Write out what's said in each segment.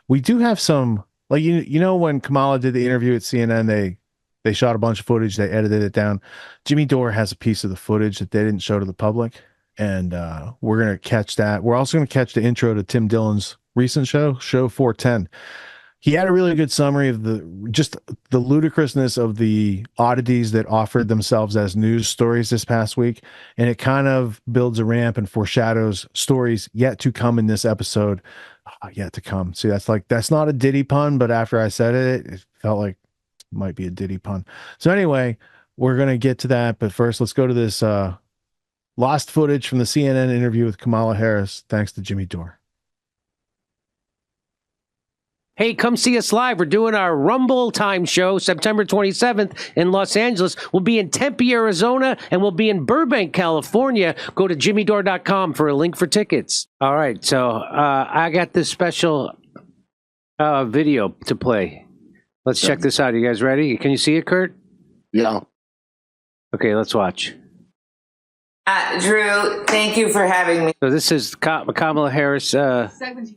We do have some, like, you know, when Kamala did the interview at CNN, they shot a bunch of footage, they edited it down. Jimmy Dore has a piece of the footage that they didn't show to the public, and we're gonna catch that. We're also gonna catch the intro to Tim Dillon's recent show 410. He had a really good summary of the ludicrousness of the oddities that offered themselves as news stories this past week, and it kind of builds a ramp and foreshadows stories yet to come in this episode. Yet to come. See, that's not a Diddy pun, but after I said it, it felt like it might be a Diddy pun. So anyway, we're gonna get to that, but first let's go to this lost footage from the CNN interview with Kamala Harris, thanks to Jimmy Dore. Hey, come see us live. We're doing our Rumble Time show September 27th in Los Angeles. We'll be in Tempe, Arizona, and we'll be in Burbank, California. Go to jimmydore.com for a link for tickets. All right, so I got this special video to play. Let's check this out. You guys ready? Can you see it, Kurt? Yeah. Okay, let's watch. Drew, thank you for having me. So this is Kamala Harris. Segment.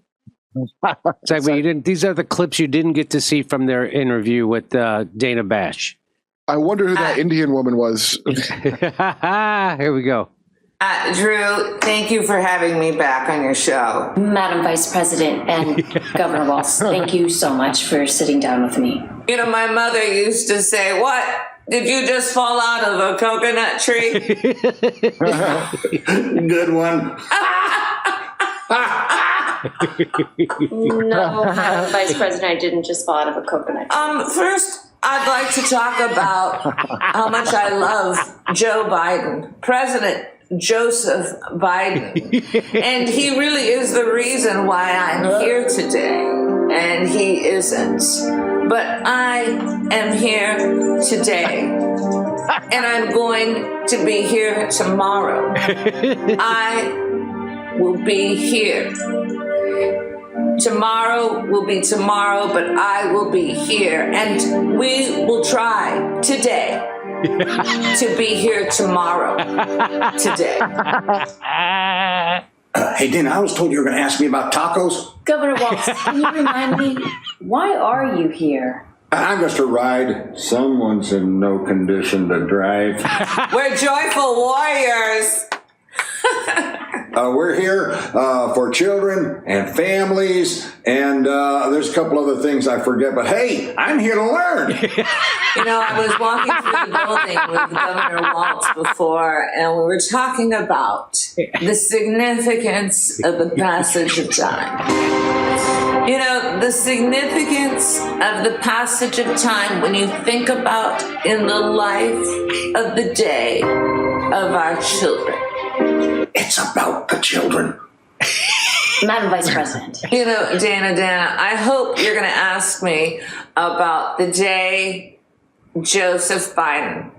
These are the clips you didn't get to see from their interview with Dana Bash. I wonder who that Indian woman was. Here we go. Drew, thank you for having me back on your show. Madam Vice President and Governor Walz, thank you so much for sitting down with me. You know, my mother used to say, "What? Did you just fall out of a coconut tree?" Good one. No, Madam Vice President, I didn't just fall out of a coconut. First, I'd like to talk about how much I love Joe Biden, President Joseph Biden. And he really is the reason why I'm here today. And he isn't. But I am here today. And I'm going to be here tomorrow. I will be here. Tomorrow will be tomorrow, but I will be here. And we will try today to be here tomorrow. Today. Hey, Dana, I was told you were going to ask me about tacos. Governor Walz, can you remind me, why are you here? I'm just a ride. Someone's in no condition to drive. We're joyful warriors. We're here for children and families, and there's a couple other things I forget, but hey, I'm here to learn. You know, I was walking through the building with Governor Walz before, and we were talking about the significance of the passage of time. You know, the significance of the passage of time when you think about in the life of the day of our children. It's about the children. Madam Vice President. You know, Dana, I hope you're going to ask me about the day Joseph Biden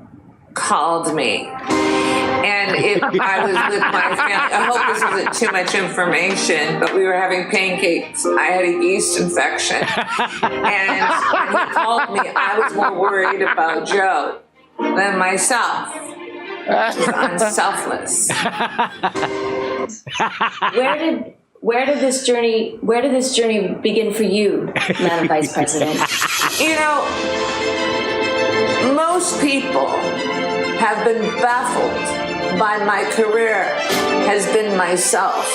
called me. And if I was with my family, I hope this isn't too much information, but we were having pancakes. I had a yeast infection. And when he called me, I was more worried about Joe than myself. I'm selfless. Where did this journey begin for you, Madam Vice President? You know, most people have been baffled by my career has been myself.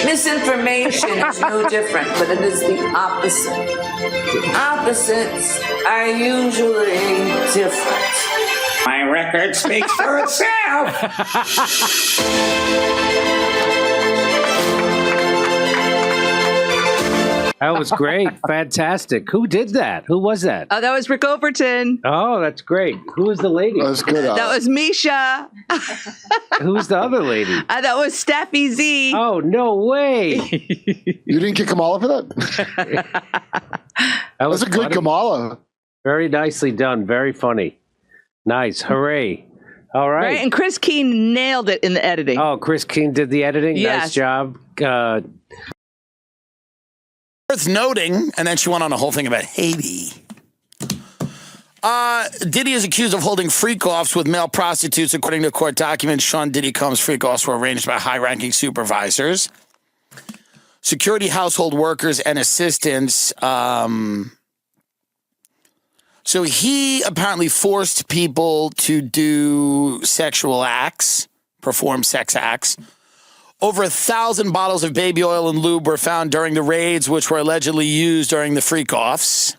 Misinformation is no different, but it is the opposite. Opposites are usually different. My record speaks for itself. That was great. Fantastic. Who did that? Who was that? Oh, that was Rick Overton. Oh, that's great. Who was the lady? That was good. That was Misha. Who's the other lady? That was Steffi Z. Oh, no way. You didn't get Kamala for that? That was a good funny. Kamala. Very nicely done. Very funny. Nice. Hooray. All right. Right, and Chris Keene nailed it in the editing. Oh, Chris Keene did the editing? Yes. Nice job. Worth noting, and then she went on a whole thing about Haiti. Diddy is accused of holding freak-offs with male prostitutes. According to court documents, Sean Diddy Combs' freak-offs were arranged by high-ranking supervisors. security, household workers, and assistants. So he apparently forced people to do sexual acts, perform sex acts. Over 1,000 bottles of baby oil and lube were found during the raids, which were allegedly used during the freak-offs.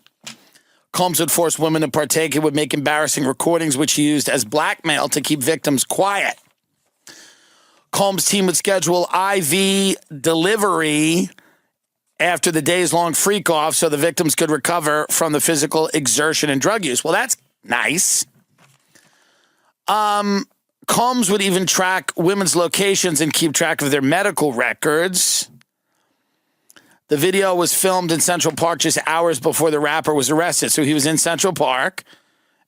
Combs would force women to partake and would make embarrassing recordings, which he used as blackmail to keep victims quiet. Combs' team would schedule IV delivery after the days-long freak-off so the victims could recover from the physical exertion and drug use. Well, that's nice. Combs would even track women's locations and keep track of their medical records. The video was filmed in Central Park just hours before the rapper was arrested. So he was in Central Park.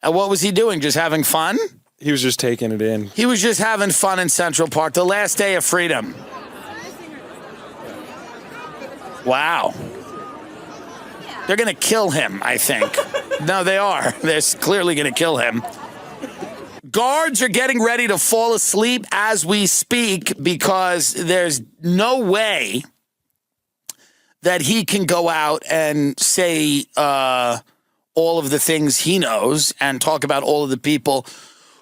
And what was he doing? Just having fun? He was just taking it in. He was just having fun in Central Park. The last day of freedom. Wow. They're going to kill him, I think. No, they are. They're clearly going to kill him. Guards are getting ready to fall asleep as we speak because there's no way that he can go out and say all of the things he knows and talk about all of the people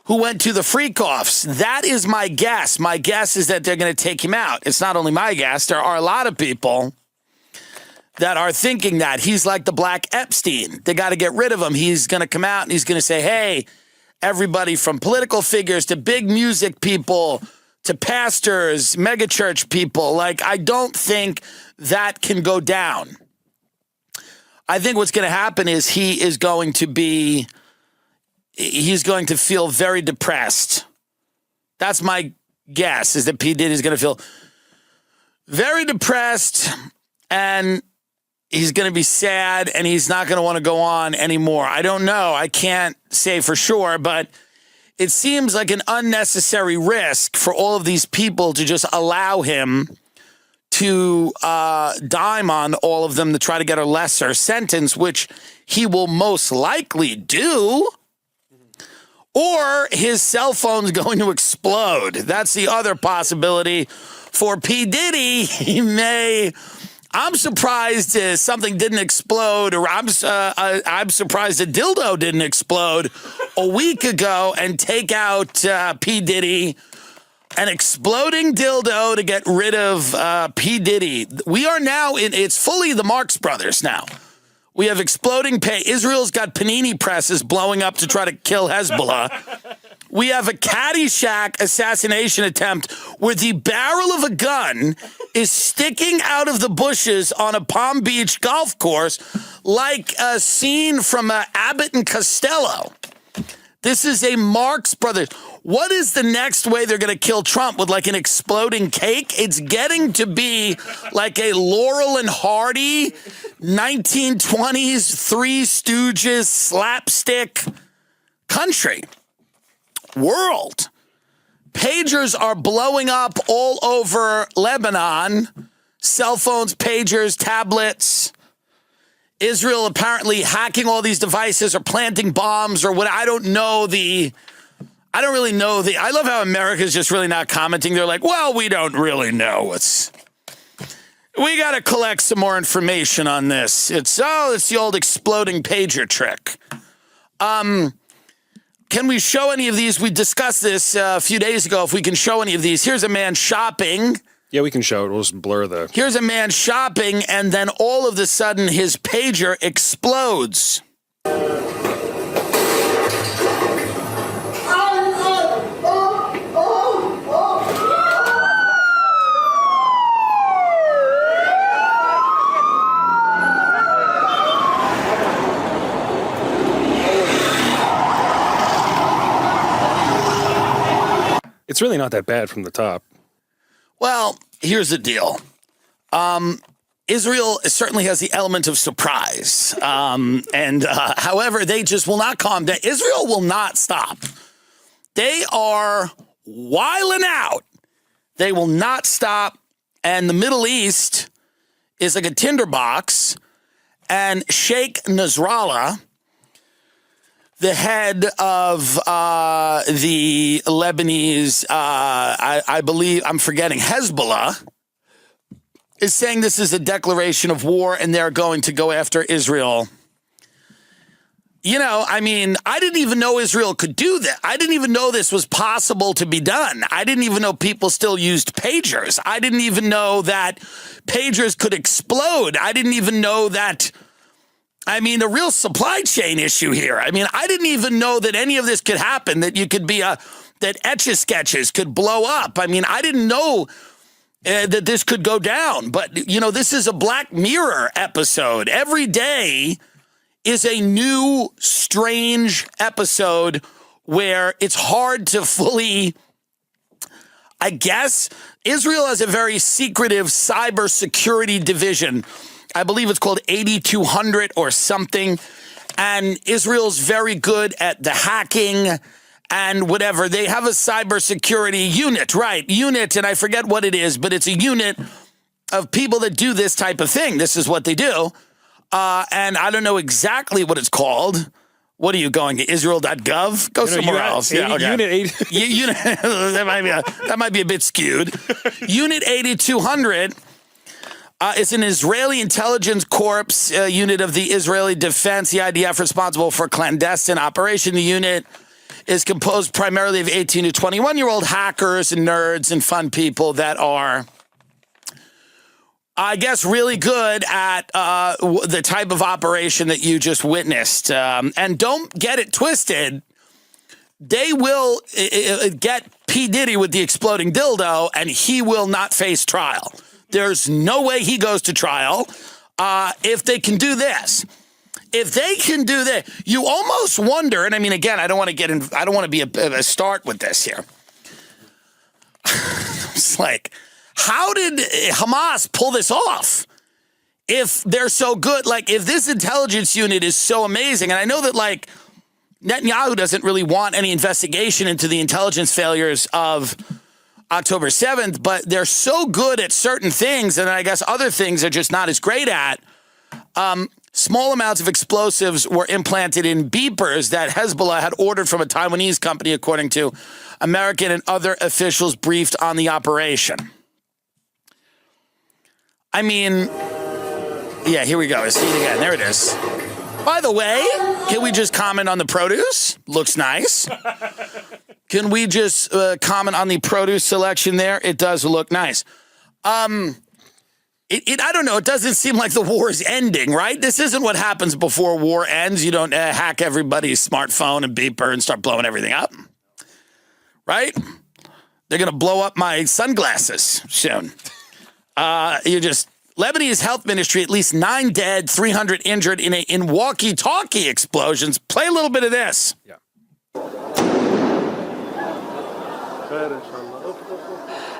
who went to the freak-offs. That is my guess. My guess is that they're going to take him out. It's not only my guess. There are a lot of people that are thinking that. He's like the Black Epstein. They got to get rid of him. He's going to come out and he's going to say, hey, everybody from political figures to big music people to pastors, megachurch people. Like, I don't think that can go down. I think what's going to happen is he's going to feel very depressed. That's my guess, is that P. Diddy is going to feel very depressed and he's going to be sad and he's not going to want to go on anymore. I don't know. I can't say for sure, but it seems like an unnecessary risk for all of these people to just allow him to dime on all of them to try to get a lesser sentence, which he will most likely do. Or his cell phone's going to explode. That's the other possibility for P. Diddy. He may... I'm surprised something didn't explode, or I'm surprised a dildo didn't explode a week ago and take out P. Diddy. An exploding dildo to get rid of P. Diddy. We are now it's fully the Marx Brothers now. We have exploding pay. Israel's got panini presses blowing up to try to kill Hezbollah. We have a Caddyshack assassination attempt where the barrel of a gun is sticking out of the bushes on a Palm Beach golf course like a scene from Abbott and Costello. This is a Marx Brothers. What is the next way they're going to kill Trump? With like an exploding cake? It's getting to be like a Laurel and Hardy 1920s Three Stooges slapstick country. World. Pagers are blowing up all over Lebanon. Cell phones, pagers, tablets. Israel apparently hacking all these devices or planting bombs or what. I don't really know the. I love how America's just really not commenting. They're like, well, we don't really know. We got to collect some more information on this. It's the old exploding pager trick. Can we show any of these? We discussed this a few days ago. If we can show any of these. Here's a man shopping. Yeah, we can show it. We'll just blur the... Here's a man shopping, and then all of a sudden, his pager explodes. It's really not that bad from the top. Well, here's the deal. Israel certainly has the element of surprise. However, they just will not calm down. Israel will not stop. They are wiling out. They will not stop. And the Middle East is like a tinderbox. And Sheikh Nasrallah, the head of the Lebanese, I believe, I'm forgetting, Hezbollah, is saying this is a declaration of war and they're going to go after Israel. You know, I mean, I didn't even know Israel could do that. I didn't even know this was possible to be done. I didn't even know people still used pagers. I didn't even know that pagers could explode. I didn't even know that, I mean, a real supply chain issue here. I mean, I didn't even know that any of this could happen, that you could be that Etch-a-Sketches could blow up. I mean, I didn't know that this could go down. But, you know, this is a Black Mirror episode. Every day is a new, strange episode where it's hard to fully, I guess, Israel has a very secretive cybersecurity division. I believe it's called 8200 or something. And Israel's very good at the hacking and whatever. They have a cybersecurity unit, right? Unit, and I forget what it is, but it's a unit of people that do this type of thing. This is what they do. And I don't know exactly what it's called. What are you going to Israel.gov? Go somewhere else. Yeah, okay. Unit 8. Unit, that might be a bit skewed. Unit 8200 is an Israeli intelligence corps unit of the Israeli Defense, the IDF, responsible for clandestine operation. The unit is composed primarily of 18 to 21-year-old hackers and nerds and fun people that are, I guess, really good at the type of operation that you just witnessed. And don't get it twisted. They will get P. Diddy with the exploding dildo, and he will not face trial. There's no way he goes to trial if they can do this. If they can do that, you almost wonder, and I mean, again, I don't want to be a start with this here. It's like, how did Hamas pull this off? If they're so good, like if this intelligence unit is so amazing, and I know that like Netanyahu doesn't really want any investigation into the intelligence failures of October 7th, but they're so good at certain things, and I guess other things are just not as great at. Small amounts of explosives were implanted in beepers that Hezbollah had ordered from a Taiwanese company, according to American and other officials briefed on the operation. I mean, yeah, here we go. I see it again. There it is. By the way, can we just comment on the produce? Looks nice. Can we just comment on the produce selection there? It does look nice. I don't know. It doesn't seem like the war is ending, right? This isn't what happens before war ends. You don't hack everybody's smartphone and beeper and start blowing everything up, right? They're going to blow up my sunglasses soon. Lebanese health ministry, at least 9 dead, 300 injured in walkie-talkie explosions. Play a little bit of this. Yeah.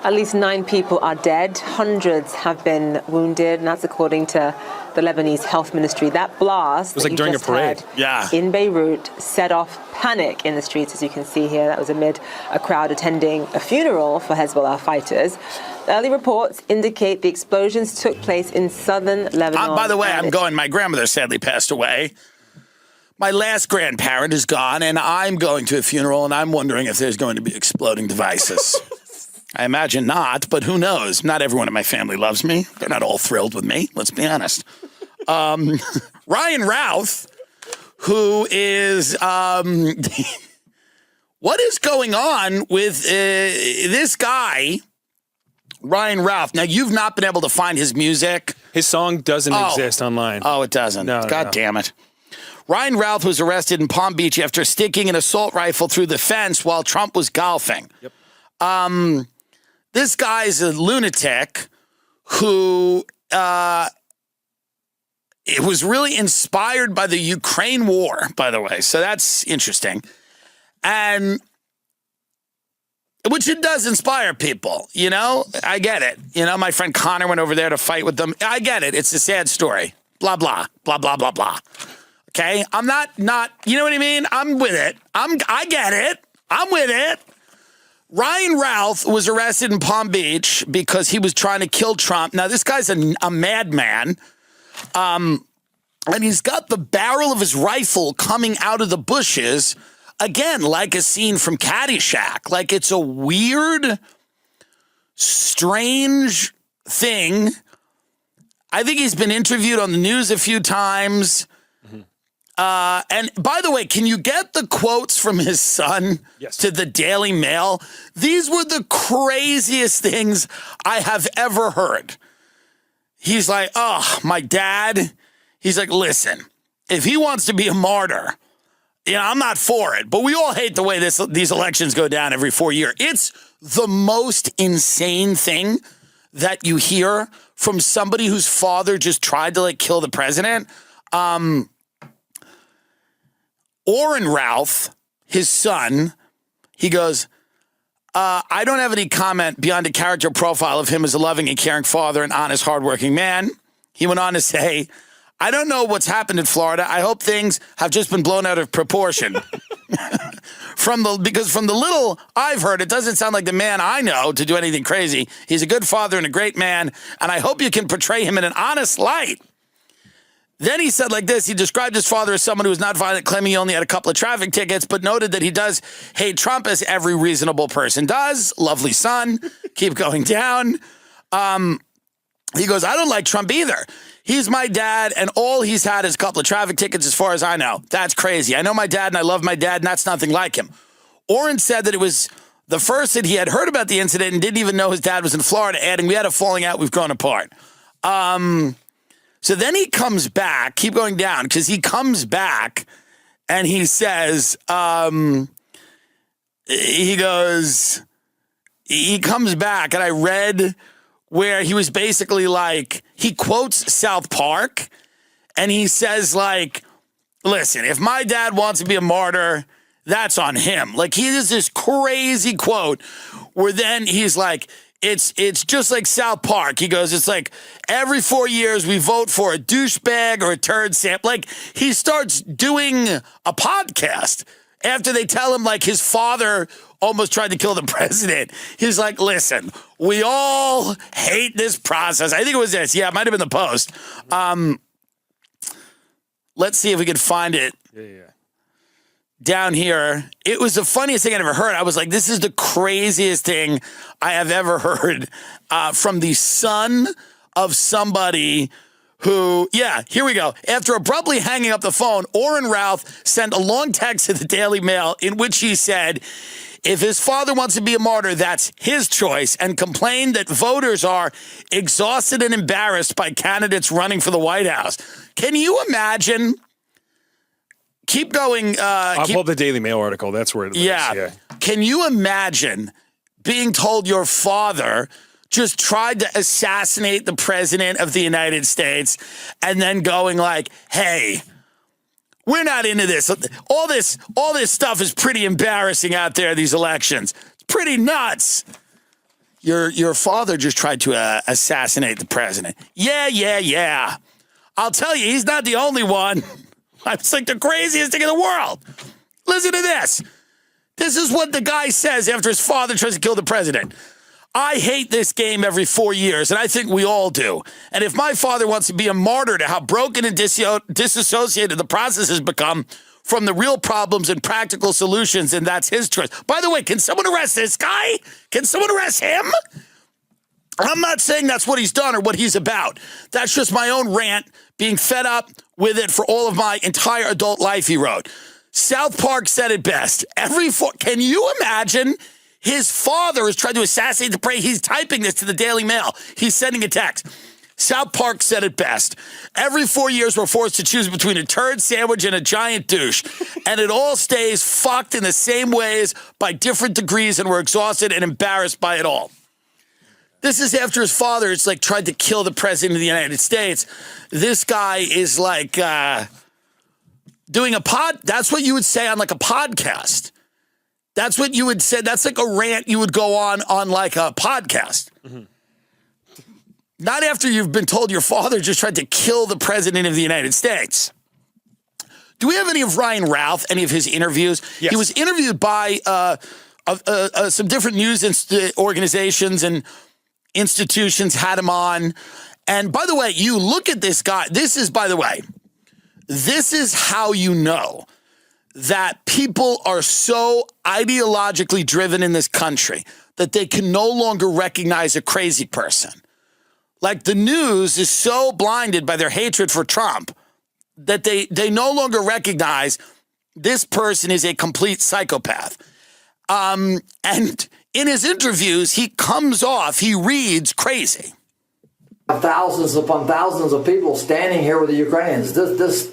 At least 9 people are dead. Hundreds have been wounded, and that's according to the Lebanese health ministry. That blast, it was like during a parade, in Beirut, set off panic in the streets, as you can see here. That was amid a crowd attending a funeral for Hezbollah fighters. Early reports indicate the explosions took place in southern Lebanon. By the way, my grandmother sadly passed away. My last grandparent is gone, and I'm going to a funeral, and I'm wondering if there's going to be exploding devices. I imagine not, but who knows? Not everyone in my family loves me. They're not all thrilled with me, let's be honest. Ryan Routh, who is... what is going on with this guy, Ryan Routh? Now, you've not been able to find his music. His song doesn't exist online. Oh, it doesn't? God damn it. Ryan Routh was arrested in Palm Beach after sticking an assault rifle through the fence while Trump was golfing. Yep. This guy's a lunatic who it was really inspired by the Ukraine war, by the way. So that's interesting. And which it does inspire people, you know? I get it. You know, my friend Connor went over there to fight with them. I get it. It's a sad story. Blah, blah, blah, blah, blah, blah. Okay? I'm not, you know what I mean? I'm with it. I get it. I'm with it. Ryan Routh was arrested in Palm Beach because he was trying to kill Trump. Now, this guy's a madman. And he's got the barrel of his rifle coming out of the bushes, again, like a scene from Caddyshack. Like, it's a weird, strange thing I think he's been interviewed on the news a few times. And by the way, can you get the quotes from his son to the Daily Mail? These were the craziest things I have ever heard. He's like, oh, my dad. He's like, listen, if he wants to be a martyr, I'm not for it. But we all hate the way these elections go down every 4 years. It's the most insane thing that you hear from somebody whose father just tried to kill the president. Orrin Ralph, his son, he goes, I don't have any comment beyond a character profile of him as a loving and caring father and honest, hardworking man. He went on to say, I don't know what's happened in Florida. I hope things have just been blown out of proportion. Because from the little I've heard, it doesn't sound like the man I know to do anything crazy. He's a good father and a great man, and I hope you can portray him in an honest light. Then he said like this, he described his father as someone who was not violent, claiming he only had a couple of traffic tickets, but noted that he does hate Trump as every reasonable person does. Lovely son. Keep going down. He goes, I don't like Trump either. He's my dad, and all he's had is a couple of traffic tickets as far as I know. That's crazy. I know my dad, and I love my dad, and that's nothing like him. Orrin said that it was the first that he had heard about the incident and didn't even know his dad was in Florida, adding, we had a falling out, we've grown apart. So then he comes back, keep going down, because he comes back and he says, he comes back, and I read where he was basically like, he quotes South Park, and he says like, listen, if my dad wants to be a martyr, that's on him. Like, he does this crazy quote where then he's like, it's just like South Park. He goes, it's like every 4 years we vote for a douchebag or a turd sample. Like, he starts doing a podcast after they tell him like his father almost tried to kill the president. He's like, listen, we all hate this process. I think it was this. Yeah, it might have been the Post. Let's see if we can find it. Down here. It was the funniest thing I'd ever heard. I was like, this is the craziest thing I have ever heard from the son of somebody who, here we go. After abruptly hanging up the phone, Orrin Ralph sent a long text to the Daily Mail in which he said, if his father wants to be a martyr, that's his choice, and complained that voters are exhausted and embarrassed by candidates running for the White House. Can you imagine? Keep going. I'll pull up the Daily Mail article. That's where it is. Yeah. Can you imagine being told your father just tried to assassinate the president of the United States and then going like, hey, we're not into this. All this stuff is pretty embarrassing out there, these elections. It's pretty nuts. Your father just tried to assassinate the president. Yeah. I'll tell you, he's not the only one. It's like the craziest thing in the world. Listen to this. This is what the guy says after his father tries to kill the president. I hate this game every 4 years, and I think we all do. And if my father wants to be a martyr to how broken and disassociated the process has become from the real problems and practical solutions, then that's his choice. By the way, can someone arrest this guy? Can someone arrest him? I'm not saying that's what he's done or what he's about. That's just my own rant, being fed up with it for all of my entire adult life, he wrote. South Park said it best. Can you imagine? His father is trying to assassinate the president. He's typing this to the Daily Mail. He's sending a text. South Park said it best. Every 4 years, we're forced to choose between a turd sandwich and a giant douche. And it all stays fucked in the same ways by different degrees, and we're exhausted and embarrassed by it all. This is after his father, it's like, tried to kill the president of the United States. This guy is like doing that's what you would say on like a podcast. That's what you would say. That's like a rant you would go on like a podcast. Mm-hmm. Not after you've been told your father just tried to kill the president of the United States. Do we have any of Ryan Ralph, any of his interviews? Yes. He was interviewed by some different news organizations and institutions had him on. And by the way, you look at this guy. This is how you know that people are so ideologically driven in this country that they can no longer recognize a crazy person. Like the news is so blinded by their hatred for Trump that they no longer recognize this person is a complete psychopath. And in his interviews, he reads crazy. Thousands upon thousands of people standing here with the Ukrainians. This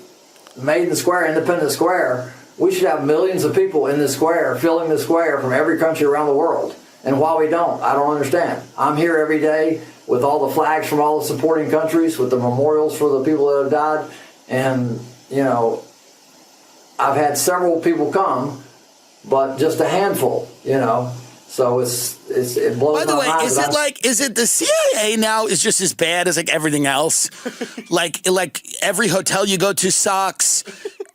Maiden Square, Independence Square, we should have millions of people in this square, filling the square from every country around the world. And why we don't, I don't understand. I'm here every day with all the flags from all the supporting countries, with the memorials for the people that have died. And, you know, I've had several people come, but just a handful, you know. So it blows my mind. By the way, is it the CIA now is just as bad as like everything else? like every hotel you go to sucks.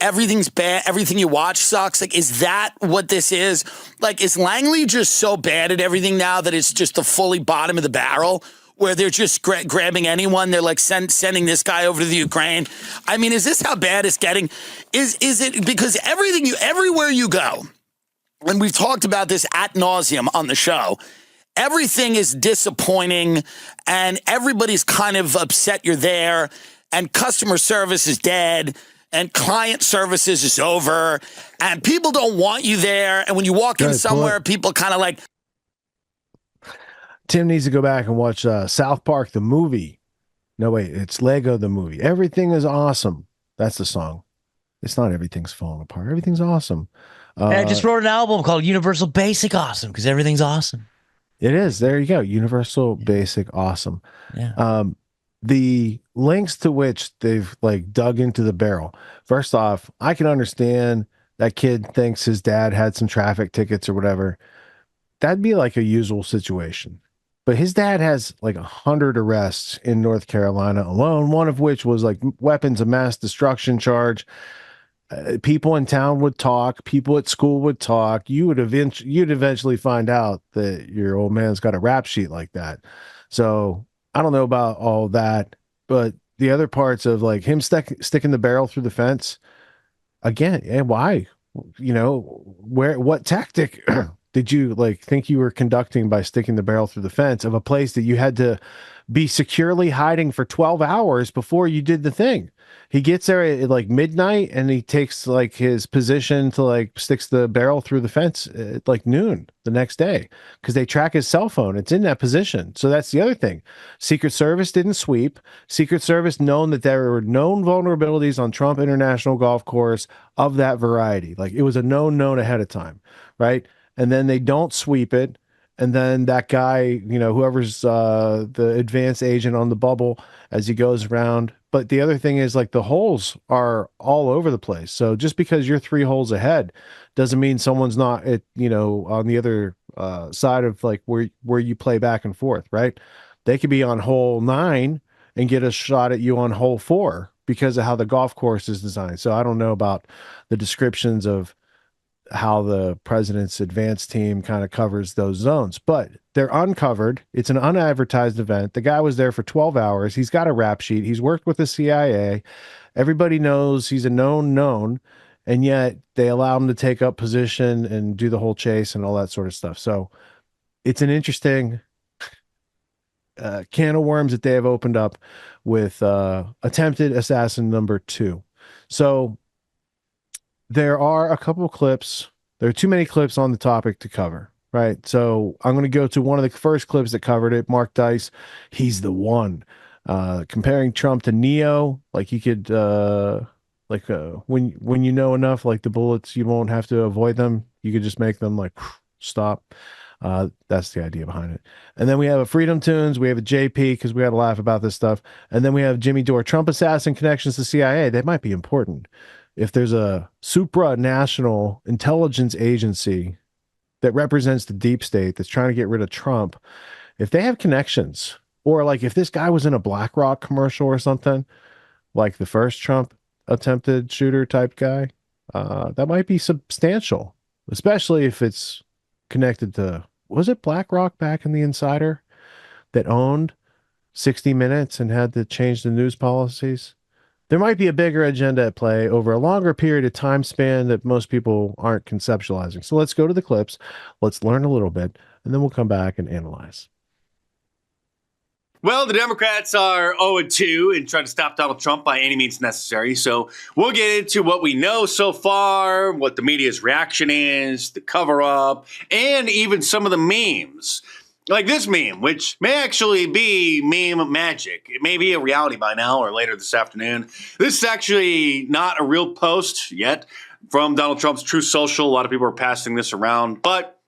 Everything's bad. Everything you watch sucks. Like, is that what this is? Like, is Langley just so bad at everything now that it's just the fully bottom of the barrel, where they're just grabbing anyone? They're like sending this guy over to the Ukraine. I mean, is this how bad it's getting? Is it because everywhere you go, and we've talked about this ad nauseum on the show, everything is disappointing and everybody's kind of upset you're there, and customer service is dead and client services is over and people don't want you there. And when you walk in somewhere, people kind of like. Tim needs to go back and watch South Park, the movie. No, wait, it's Lego, the movie. Everything is awesome. That's the song. It's not everything's falling apart. Everything's awesome. And I just wrote an album called Universal Basic Awesome because everything's awesome. It is. There you go. Universal Basic Awesome. Yeah. The links to which they've like dug into the barrel. First off, I can understand that kid thinks his dad had some traffic tickets or whatever. That'd be like a usual situation. But his dad has like 100 arrests in North Carolina alone, one of which was like weapons of mass destruction charge. People in town would talk. People at school would talk. You'd eventually find out that your old man's got a rap sheet like that. So I don't know about all that, but the other parts of like him sticking the barrel through the fence again, and why? You know, what tactic did you like think you were conducting by sticking the barrel through the fence of a place that you had to be securely hiding for 12 hours before you did the thing? He gets there at like midnight and he takes like his position to like sticks the barrel through the fence at like noon the next day because they track his cell phone. It's in that position. So that's the other thing. Secret Service didn't sweep. Secret Service known that there were known vulnerabilities on Trump International Golf Course of that variety. Like it was a known ahead of time, right? And then they don't sweep it. And then that guy, you know, whoever's the advanced agent on the bubble as he goes around. But the other thing is like the holes are all over the place. So just because you're 3 holes ahead doesn't mean someone's not at, you know, on the other side of like where you play back and forth, right? They could be on hole 9 and get a shot at you on hole 4 because of how the golf course is designed. So I don't know about the descriptions of how the president's advance team kind of covers those zones, but they're uncovered. It's an unadvertised event. The guy was there for 12 hours. He's got a rap sheet. He's worked with the CIA. Everybody knows he's a known, and yet they allow him to take up position and do the whole chase and all that sort of stuff. So it's an interesting can of worms that they have opened up with attempted assassin number 2. So there are a couple of clips. There are too many clips on the topic to cover, right? So I'm going to go to one of the first clips that covered it. Mark Dice, he's the one. Comparing Trump to Neo, like he could, when you know enough, like the bullets, you won't have to avoid them. You could just make them like stop. That's the idea behind it. And then we have a Freedom Tunes. We have a JP because we got to laugh about this stuff. And then we have Jimmy Dore, Trump assassin connections to CIA. They might be important. If there's a supranational intelligence agency that represents the deep state that's trying to get rid of Trump, if they have connections, or like if this guy was in a BlackRock commercial or something, like the first Trump attempted shooter type guy, that might be substantial, especially if it's connected to, was it BlackRock back in the Insider that owned 60 Minutes and had to change the news policies? There might be a bigger agenda at play over a longer period of time span that most people aren't conceptualizing. So let's go to the clips. Let's learn a little bit, and then we'll come back and analyze. Well, the Democrats are 0-2 and try to stop Donald Trump by any means necessary. So we'll get into what we know so far, what the media's reaction is, the cover-up, and even some of the memes. Like this meme, which may actually be meme magic. It may be a reality by now or later this afternoon. This is actually not a real post yet from Donald Trump's Truth Social. A lot of people are passing this around, but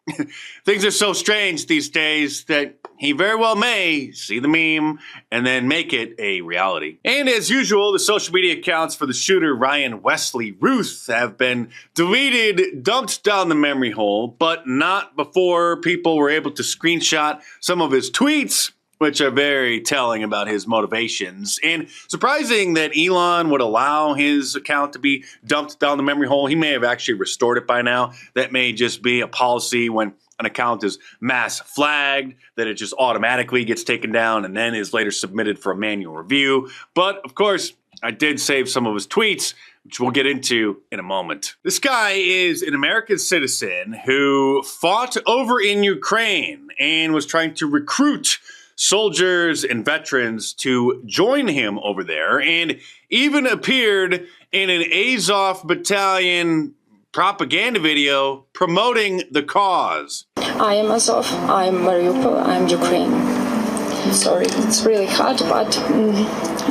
things are so strange these days that he very well may see the meme and then make it a reality. And as usual, the social media accounts for the shooter Ryan Wesley Ruth have been deleted, dumped down the memory hole, but not before people were able to screenshot some of his tweets, which are very telling about his motivations. And surprising that Elon would allow his account to be dumped down the memory hole. He may have actually restored it by now. That may just be a policy when an account is mass flagged, that it just automatically gets taken down and then is later submitted for a manual review. But of course, I did save some of his tweets, which we'll get into in a moment. This guy is an American citizen who fought over in Ukraine and was trying to recruit soldiers and veterans to join him over there, and even appeared in an Azov battalion propaganda video promoting the cause. I am Azov, I am Mariupol, I am Ukraine. Sorry, it's really hard, but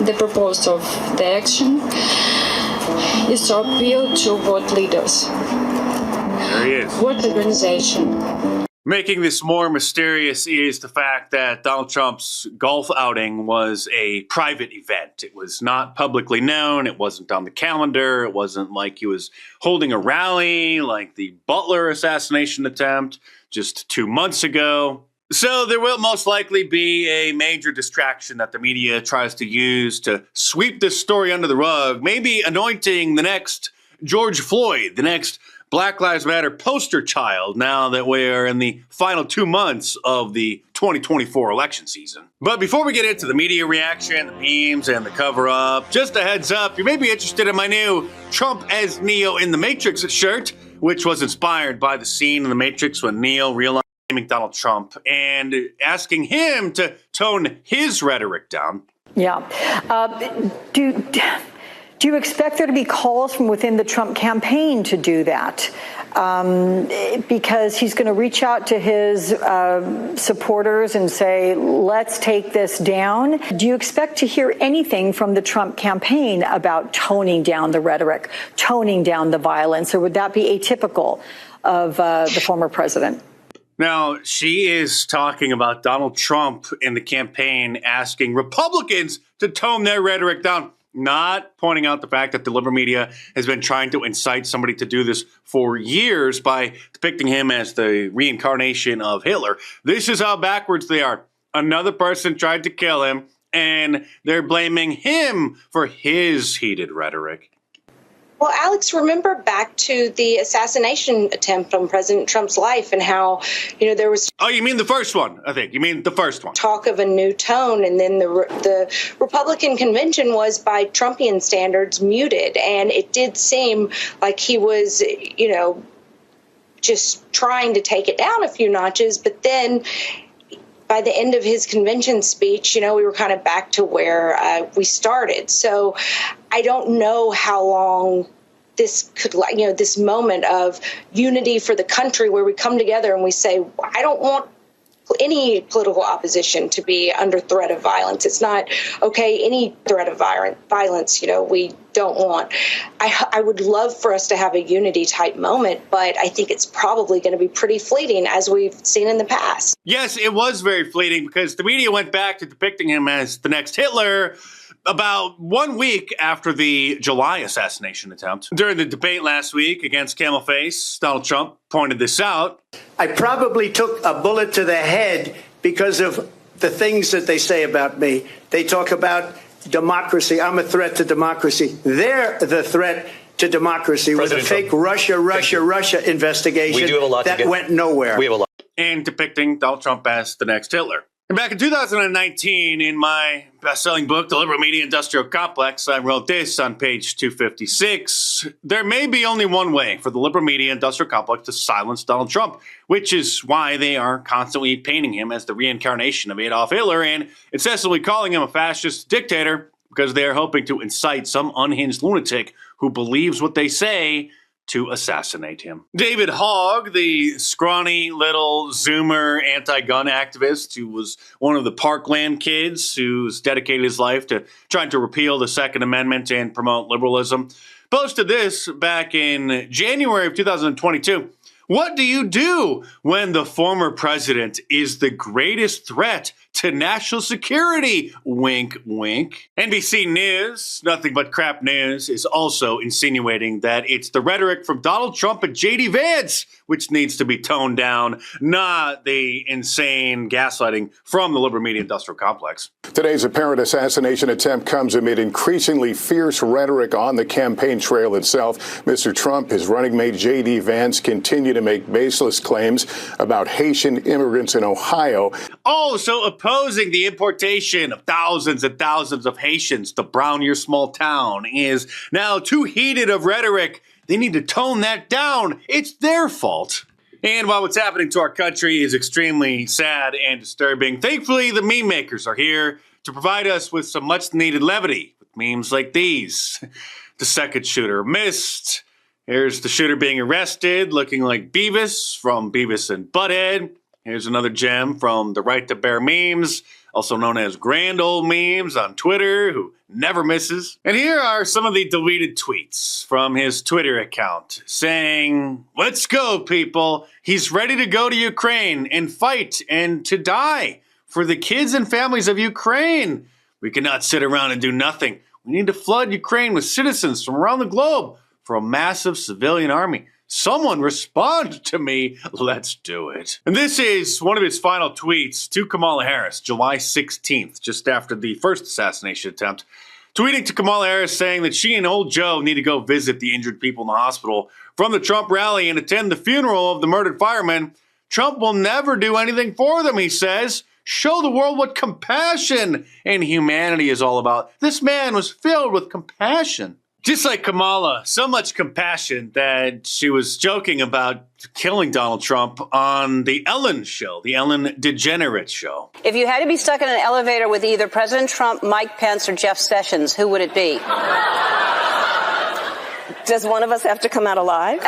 the purpose of the action is to appeal to what leaders? There he is. What organization? Making this more mysterious is the fact that Donald Trump's golf outing was a private event. It was not publicly known. It wasn't on the calendar. It wasn't like he was holding a rally like the Butler assassination attempt just 2 months ago. So there will most likely be a major distraction that the media tries to use to sweep this story under the rug, maybe anointing the next George Floyd, the next Black Lives Matter poster child, now that we are in the final 2 months of the 2024 election season. But before we get into the media reaction, the memes, and the cover-up, just a heads up, you may be interested in my new Trump as Neo in the Matrix shirt, which was inspired by the scene in the Matrix when Neo realized Donald Trump and asking him to tone his rhetoric down. Yeah. Do you expect there to be calls from within the Trump campaign to do that? Because he's going to reach out to his supporters and say, let's take this down. Do you expect to hear anything from the Trump campaign about toning down the rhetoric, toning down the violence, or would that be atypical of the former president? Now, she is talking about Donald Trump in the campaign asking Republicans to tone their rhetoric down, not pointing out the fact that the liberal media has been trying to incite somebody to do this for years by depicting him as the reincarnation of Hitler. This is how backwards they are. Another person tried to kill him, and they're blaming him for his heated rhetoric. Well, Alex, remember back to the assassination attempt on President Trump's life and how, there was... Oh, you mean the first one, I think. You mean the first one. Talk of a new tone, and then the Republican convention was, by Trumpian standards, muted. And it did seem like he was, just trying to take it down a few notches. But then by the end of his convention speech, we were kind of back to where we started. So I don't know how long this could, this moment of unity for the country where we come together and we say, I don't want any political opposition to be under threat of violence. It's not okay. Any threat of violence, we don't want. I would love for us to have a unity type moment, but I think it's probably going to be pretty fleeting, as we've seen in the past. Yes, it was very fleeting because the media went back to depicting him as the next Hitler about 1 week after the July assassination attempt. During the debate last week against Camel Face, Donald Trump pointed this out. I probably took a bullet to the head because of the things that they say about me. They talk about democracy. I'm a threat to democracy. They're the threat to democracy with a fake Russia investigation we do have a lot that went nowhere. We have a lot. And depicting Donald Trump as the next Hitler. And back in 2019, in my best-selling book, The Liberal Media Industrial Complex, I wrote this on page 256. There may be only one way for the liberal media industrial complex to silence Donald Trump, which is why they are constantly painting him as the reincarnation of Adolf Hitler and incessantly calling him a fascist dictator, because they are hoping to incite some unhinged lunatic who believes what they say to assassinate him. David Hogg, the scrawny little Zoomer anti-gun activist who was one of the Parkland kids who's dedicated his life to trying to repeal the Second Amendment and promote liberalism, posted this back in January of 2022. What do you do when the former president is the greatest threat to national security? Wink, wink. NBC News, nothing but crap news, is also insinuating that it's the rhetoric from Donald Trump and J.D. Vance which needs to be toned down, not the insane gaslighting from the liberal media industrial complex. Today's apparent assassination attempt comes amid increasingly fierce rhetoric on the campaign trail itself. Mr. Trump, his running mate J.D. Vance continue to make baseless claims about Haitian immigrants in Ohio. Also opposing the importation of thousands and thousands of Haitians to brown your small town is now too heated of rhetoric. They need to tone that down. It's their fault. And while what's happening to our country is extremely sad and disturbing, thankfully the meme makers are here to provide us with some much needed levity with memes like these. The second shooter missed. Here's the shooter being arrested, looking like Beavis from Beavis and Butthead. Here's another gem from the Right to Bear memes, also known as Grand Old Memes on Twitter, who never misses. And here are some of the deleted tweets from his Twitter account saying, "Let's go, people. He's ready to go to Ukraine and fight and to die for the kids and families of Ukraine. We cannot sit around and do nothing. We need to flood Ukraine with citizens from around the globe for a massive civilian army. Someone respond to me. Let's do it." And this is one of his final tweets to Kamala Harris, July 16th, just after the first assassination attempt. Tweeting to Kamala Harris saying that she and old Joe need to go visit the injured people in the hospital from the Trump rally and attend the funeral of the murdered firemen. Trump will never do anything for them, he says. Show the world what compassion and humanity is all about. This man was filled with compassion. Just like Kamala, so much compassion that she was joking about killing Donald Trump on the Ellen show, the Ellen DeGenerate show. If you had to be stuck in an elevator with either President Trump, Mike Pence, or Jeff Sessions, who would it be? Does one of us have to come out alive?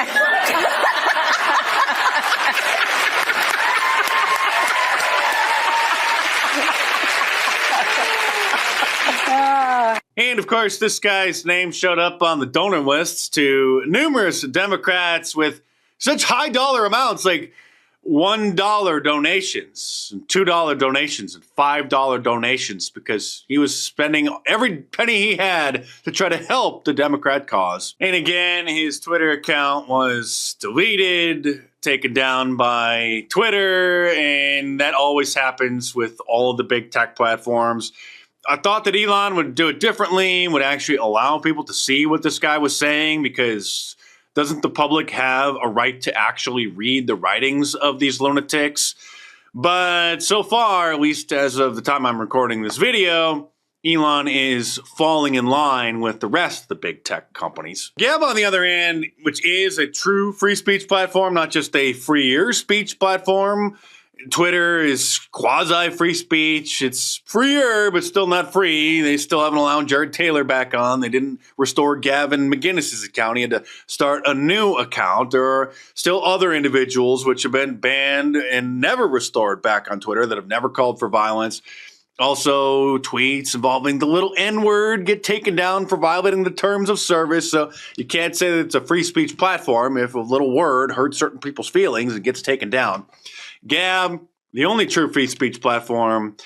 And of course, this guy's name showed up on the donor lists to numerous Democrats with such high dollar amounts, like $1 donations, $2 donations, and $5 donations, because he was spending every penny he had to try to help the Democrat cause. And again, his Twitter account was deleted, taken down by Twitter, and that always happens with all of the big tech platforms. I thought that Elon would do it differently, would actually allow people to see what this guy was saying, because doesn't the public have a right to actually read the writings of these lunatics? But so far, at least as of the time I'm recording this video, Elon is falling in line with the rest of the big tech companies. Gab, on the other hand, which is a true free speech platform, not just a freer speech platform. Twitter is quasi-free speech. It's freer, but still not free. They still haven't allowed Jared Taylor back on. They didn't restore Gavin McInnes's account. He had to start a new account. There are still other individuals which have been banned and never restored back on Twitter that have never called for violence. Also, tweets involving the little N-word get taken down for violating the terms of service. So you can't say that it's a free speech platform if a little word hurts certain people's feelings and gets taken down. Gab, the only true free speech platform,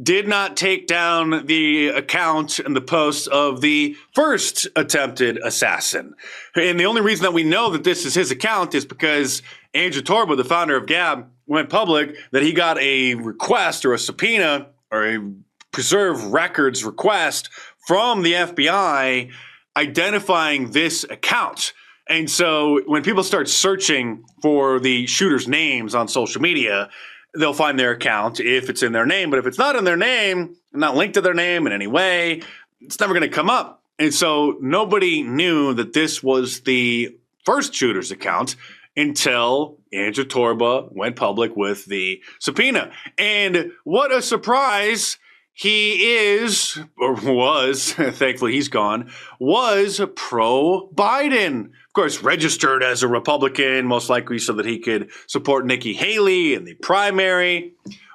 did not take down the account and the posts of the first attempted assassin. And the only reason that we know that this is his account is because Andrew Torba, the founder of Gab, went public that he got a request or a subpoena or a preserve records request from the FBI identifying this account. And so when people start searching for the shooters' names on social media, they'll find their account if it's in their name. But if it's not in their name, not linked to their name in any way, it's never going to come up. And so nobody knew that this was the first shooter's account until Andrew Torba went public with the subpoena. And what a surprise. He is, or was, thankfully he's gone, was pro-Biden. Of course, registered as a Republican, most likely so that he could support Nikki Haley in the primary.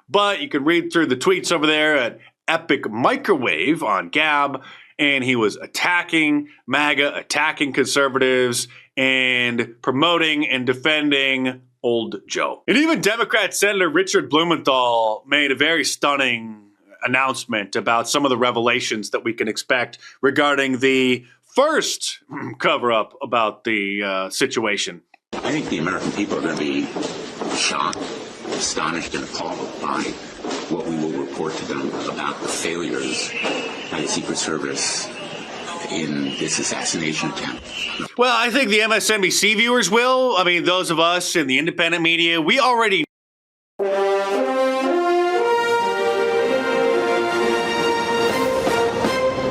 But you could read through the tweets over there at Epic Microwave on Gab, and he was attacking MAGA, attacking conservatives, and promoting and defending old Joe. And even Democrat Senator Richard Blumenthal made a very stunning announcement about some of the revelations that we can expect regarding the first cover-up about the situation. I think the American people are going to be shocked, astonished, and appalled by what we will report to them about the failures by the Secret Service in this assassination attempt. Well, I think the MSNBC viewers will. I mean, those of us in the independent media, we already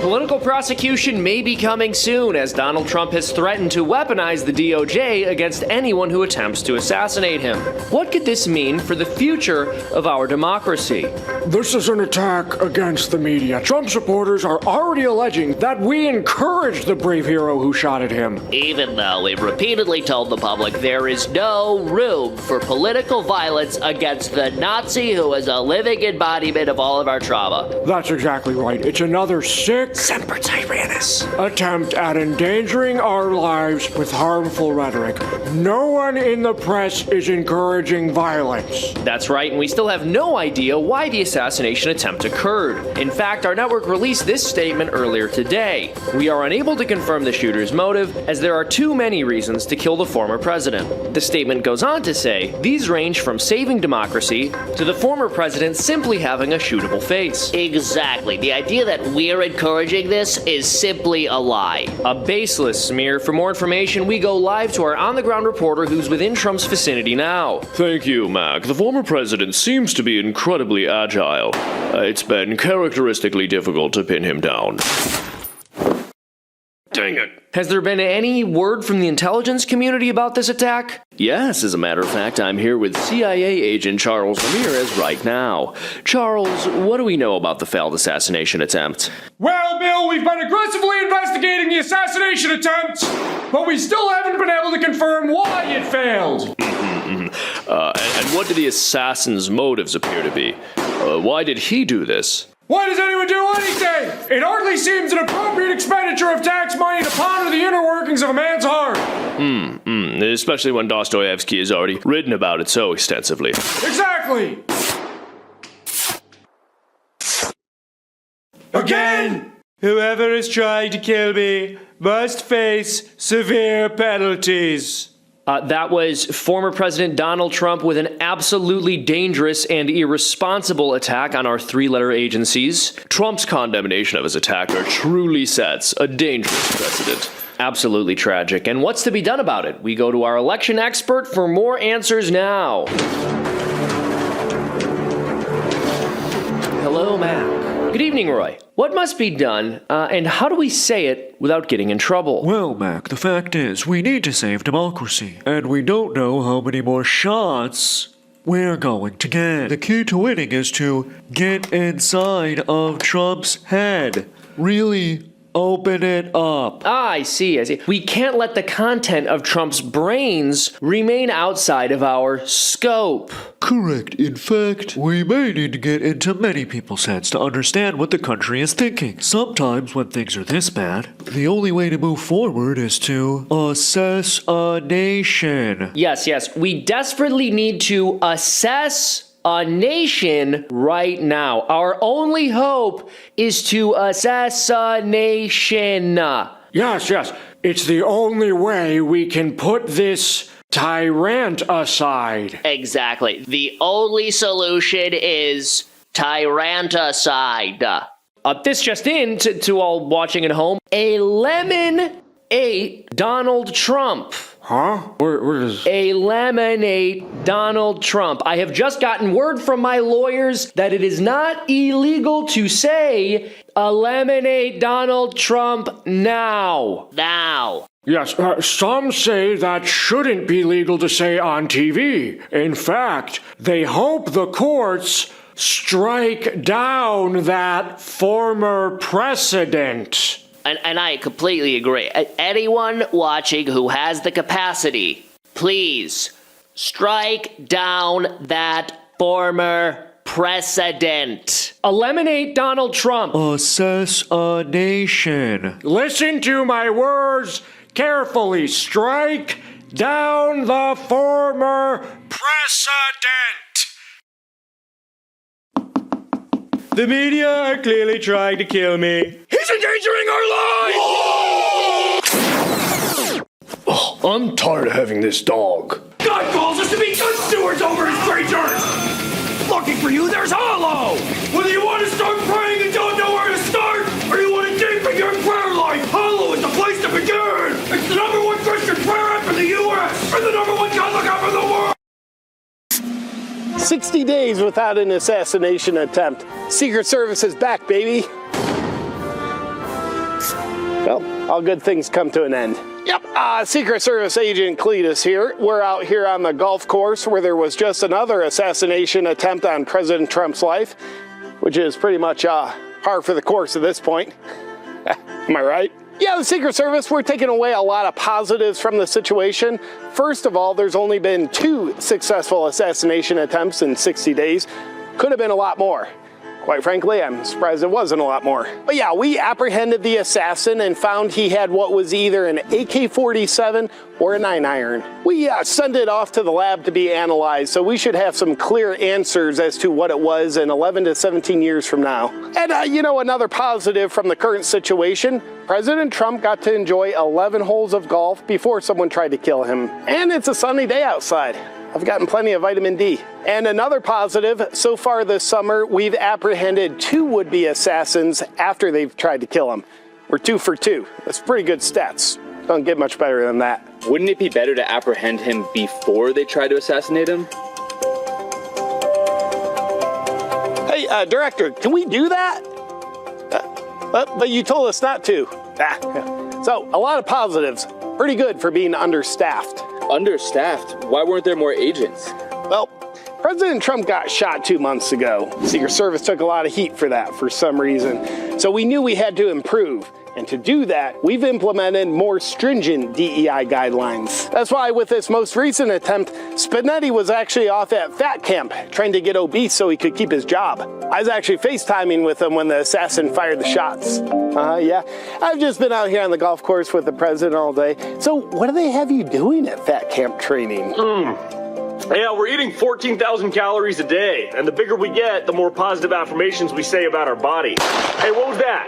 Political prosecution may be coming soon, as Donald Trump has threatened to weaponize the DOJ against anyone who attempts to assassinate him. What could this mean for the future of our democracy? This is an attack against the media. Trump supporters are already alleging that we encouraged the brave hero who shot at him. Even though we've repeatedly told the public there is no room for political violence against the Nazi who is a living embodiment of all of our trauma. That's exactly right. It's another sick Semper Tyrannis attempt at endangering our lives with harmful rhetoric. No one in the press is encouraging violence. That's right, and we still have no idea why the assassination attempt occurred. In fact, our network released this statement earlier today. We are unable to confirm the shooter's motive, as there are too many reasons to kill the former president. The statement goes on to say, these range from saving democracy to the former president simply having a shootable face. Exactly. The idea that we're encouraging this is simply a lie. A baseless smear. For more information, we go live to our on-the-ground reporter who's within Trump's vicinity now. Thank you, Mac. The former president seems to be incredibly agile. It's been characteristically difficult to pin him down. Dang it. Has there been any word from the intelligence community about this attack? Yes, as a matter of fact, I'm here with CIA agent Charles Ramirez right now. Charles, what do we know about the failed assassination attempt? Well, Bill, we've been aggressively investigating the assassination attempt, but we still haven't been able to confirm why it failed. And what do the assassin's motives appear to be? Why did he do this? Why does anyone do anything? It hardly seems an appropriate expenditure of tax money to ponder the inner workings of a man's heart. Especially when Dostoevsky has already written about it so extensively. Exactly! Again! Whoever has tried to kill me must face severe penalties. That was former President Donald Trump with an absolutely dangerous and irresponsible attack on our three-letter agencies. Trump's condemnation of his attacker truly sets a dangerous precedent. Absolutely tragic. And what's to be done about it? We go to our election expert for more answers now. Hello, Mac. Good evening, Roy. What must be done, and how do we say it without getting in trouble? Well, Mac, the fact is, we need to save democracy, and we don't know how many more shots we're going to get. The key to winning is to get inside of Trump's head. Really open it up. I see. We can't let the content of Trump's brains remain outside of our scope. Correct. In fact, we may need to get into many people's heads to understand what the country is thinking. Sometimes when things are this bad, the only way to move forward is to assess a nation. Yes. We desperately need to assess a nation right now. Our only hope is to assassination. Yes. It's the only way we can put this tyrant aside. Exactly. The only solution is tyranticide. This just in to all watching at home. A lemon ate Donald Trump. Huh? Where is... Eliminate Donald Trump. I have just gotten word from my lawyers that it is not illegal to say eliminate Donald Trump now. Now. Yes, some say that shouldn't be legal to say on TV. In fact, they hope the courts strike down that former precedent. And I completely agree. Anyone watching who has the capacity, please strike down that former precedent. Eliminate Donald Trump. Assassination. Listen to my words carefully. Strike down the former precedent. The media are clearly trying to kill me. He's endangering our lives! Oh, I'm tired of having this dog. God calls us to be good stewards over his creatures! Looking for you, there's Hollow! Whether you want to start praying and don't know where to start, or you want to deepen your prayer life, Hollow is the place to begin! It's the #1 Christian prayer app in the U.S. and the #1 Catholic app in the world! 60 days without an assassination attempt. Secret Service is back, baby. Well, all good things come to an end. Yep, Secret Service agent Cletus here. We're out here on the golf course where there was just another assassination attempt on President Trump's life, which is pretty much par for the course at this point. Am I right? Yeah, the Secret Service, we're taking away a lot of positives from the situation. First of all, there's only been 2 successful assassination attempts in 60 days. Could have been a lot more. Quite frankly, I'm surprised it wasn't a lot more. But yeah, we apprehended the assassin and found he had what was either an AK-47 or a 9-iron. We sent it off to the lab to be analyzed, so we should have some clear answers as to what it was in 11 to 17 years from now. And another positive from the current situation, President Trump got to enjoy 11 holes of golf before someone tried to kill him. And it's a sunny day outside. I've gotten plenty of vitamin D. And another positive, so far this summer, we've apprehended 2 would-be assassins after they've tried to kill him. We're 2 for 2. That's pretty good stats. Don't get much better than that. Wouldn't it be better to apprehend him before they try to assassinate him? Hey, Director, can we do that? But you told us not to. So, a lot of positives. Pretty good for being understaffed. Understaffed? Why weren't there more agents? Well, President Trump got shot 2 months ago. Secret Service took a lot of heat for that for some reason. So we knew we had to improve. And to do that, we've implemented more stringent DEI guidelines. That's why with this most recent attempt, Spinetti was actually off at fat camp trying to get obese so he could keep his job. I was actually FaceTiming with him when the assassin fired the shots. Yeah. I've just been out here on the golf course with the president all day. So what do they have you doing at fat camp training? Yeah, we're eating 14,000 calories a day, and the bigger we get, the more positive affirmations we say about our body. Hey, what was that?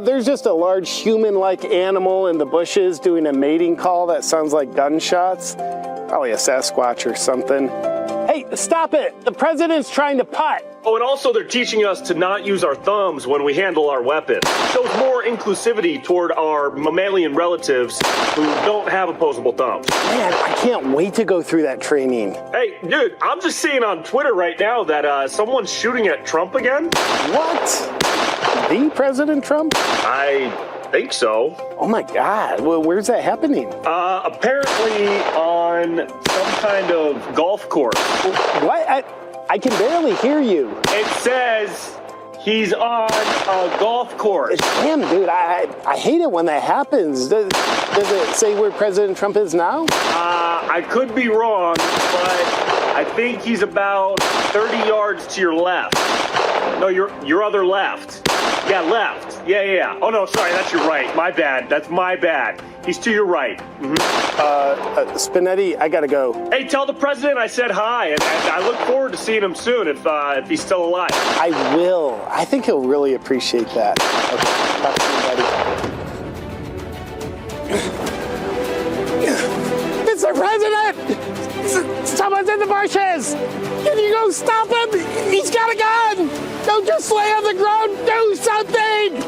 There's just a large human-like animal in the bushes doing a mating call that sounds like gunshots. Probably a Sasquatch or something. Hey, stop it! The president's trying to putt! Oh, and also they're teaching us to not use our thumbs when we handle our weapon. Shows more inclusivity toward our mammalian relatives who don't have opposable thumbs. Man, I can't wait to go through that training. Hey, dude, I'm just seeing on Twitter right now that someone's shooting at Trump again. What? The President Trump? I think so. Oh my God, well, where's that happening? Apparently on some kind of golf course. What? I can barely hear you. It says he's on a golf course. Damn, dude, I hate it when that happens. Does it say where President Trump is now? I could be wrong, but I think he's about 30 yards to your left. No, your other left. Yeah, left. Yeah. Oh, no, sorry, that's your right. My bad. That's my bad. He's to your right. Spinetti, I gotta go. Hey, tell the president I said hi, and I look forward to seeing him soon if he's still alive. I will. I think he'll really appreciate that. Okay, talk to you, buddy. Mr. President! Someone's in the bushes! Can you go stop him? He's got a gun! Don't just lay on the ground! Do something!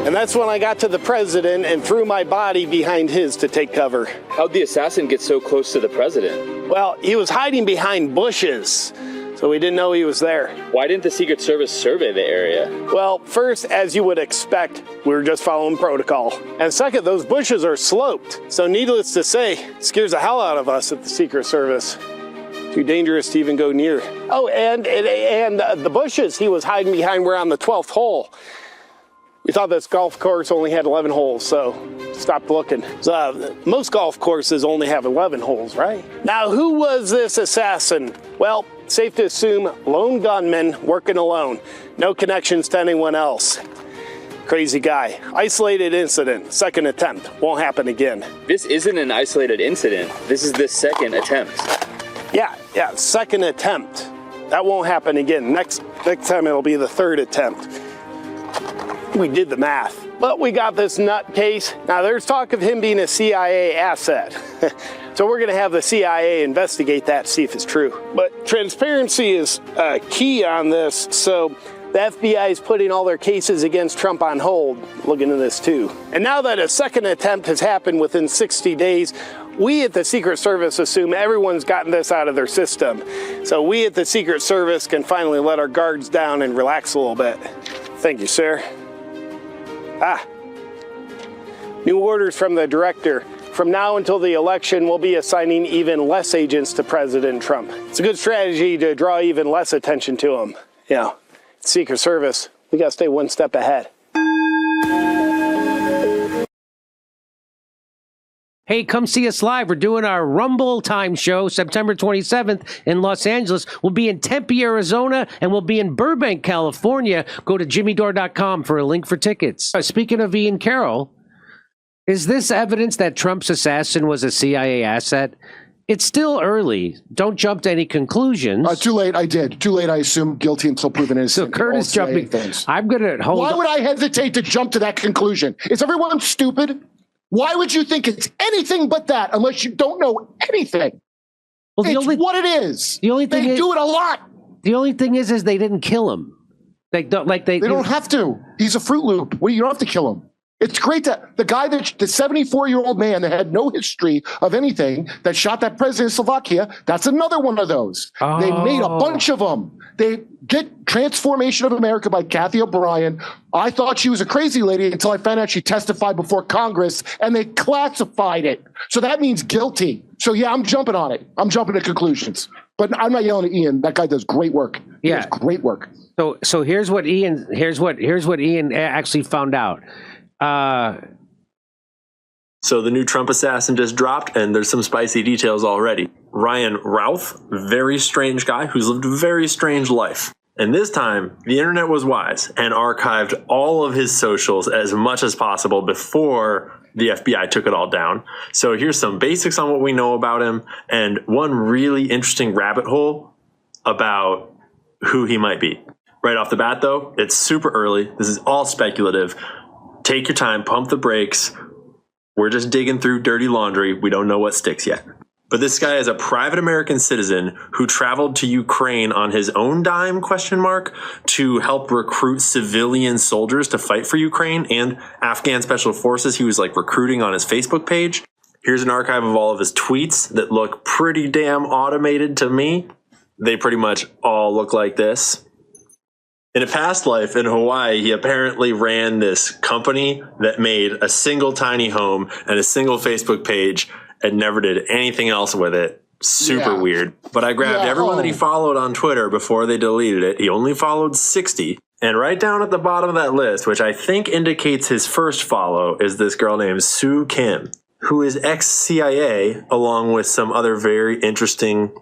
And that's when I got to the president and threw my body behind his to take cover. How'd the assassin get so close to the president? Well, he was hiding behind bushes, so we didn't know he was there. Why didn't the Secret Service survey the area? Well, first, as you would expect, we were just following protocol. And second, those bushes are sloped. So needless to say, it scares the hell out of us at the Secret Service. Too dangerous to even go near. Oh, and the bushes he was hiding behind were on the 12th hole. We thought this golf course only had 11 holes, so stopped looking. So, most golf courses only have 11 holes, right? Now, who was this assassin? Well, safe to assume lone gunman working alone. No connections to anyone else. Crazy guy. Isolated incident. Second attempt. Won't happen again. This isn't an isolated incident. This is the second attempt. Yeah, second attempt. That won't happen again. Next time it'll be the third attempt. We did the math. But we got this nutcase. Now there's talk of him being a CIA asset. So we're gonna have the CIA investigate that, see if it's true. But transparency is key on this. So the FBI is putting all their cases against Trump on hold. Look into this too. And now that a second attempt has happened within 60 days, we at the Secret Service assume everyone's gotten this out of their system. So we at the Secret Service can finally let our guards down and relax a little bit. Thank you, sir. New orders from the director. From now until the election, we'll be assigning even less agents to President Trump. It's a good strategy to draw even less attention to him. You know, Secret Service, we gotta stay one step ahead. Hey, come see us live. We're doing our Rumble Time show September 27th in Los Angeles. We'll be in Tempe, Arizona, and we'll be in Burbank, California. Go to jimmydore.com for a link for tickets. Speaking of Ian Carroll, is this evidence that Trump's assassin was a CIA asset? It's still early. Don't jump to any conclusions. Too late. I did. Too late. I assume guilty until proven innocent. So Curtis jumping. I'm going to hold. Why would I hesitate to jump to that conclusion? Is everyone stupid? Why would you think it's anything but that unless you don't know anything? Well, it's what it is. The only thing they do it a lot. The only thing is they didn't kill him. They don't have to. He's a Fruit Loop. You don't have to kill him. It's great that the guy the 74-year-old man that had no history of anything that shot that president of Slovakia, that's another one of those. Oh. They made a bunch of them. They get Transformation of America by Kathy O'Brien. I thought she was a crazy lady until I found out she testified before Congress and they classified it. So that means guilty. So yeah, I'm jumping on it. I'm jumping to conclusions. But I'm not yelling at Ian. That guy does great work. He does great work. So here's what Ian actually found out. So the new Trump assassin just dropped, and there's some spicy details already. Ryan Routh, very strange guy who's lived a very strange life. And this time, the internet was wise and archived all of his socials as much as possible before the FBI took it all down. So here's some basics on what we know about him, and one really interesting rabbit hole about who he might be. Right off the bat, though, it's super early. This is all speculative. Take your time, pump the brakes. We're just digging through dirty laundry. We don't know what sticks yet. But this guy is a private American citizen who traveled to Ukraine on his own dime, to help recruit civilian soldiers to fight for Ukraine and Afghan special forces. He was recruiting on his Facebook page. Here's an archive of all of his tweets that look pretty damn automated to me. They pretty much all look like this. In a past life in Hawaii, he apparently ran this company that made a single tiny home and a single Facebook page and never did anything else with it. Super weird. But I grabbed everyone that he followed on Twitter before they deleted it. He only followed 60. And right down at the bottom of that list, which I think indicates his first follow, is this girl named Sue Kim, who is ex-CIA, along with some other very interesting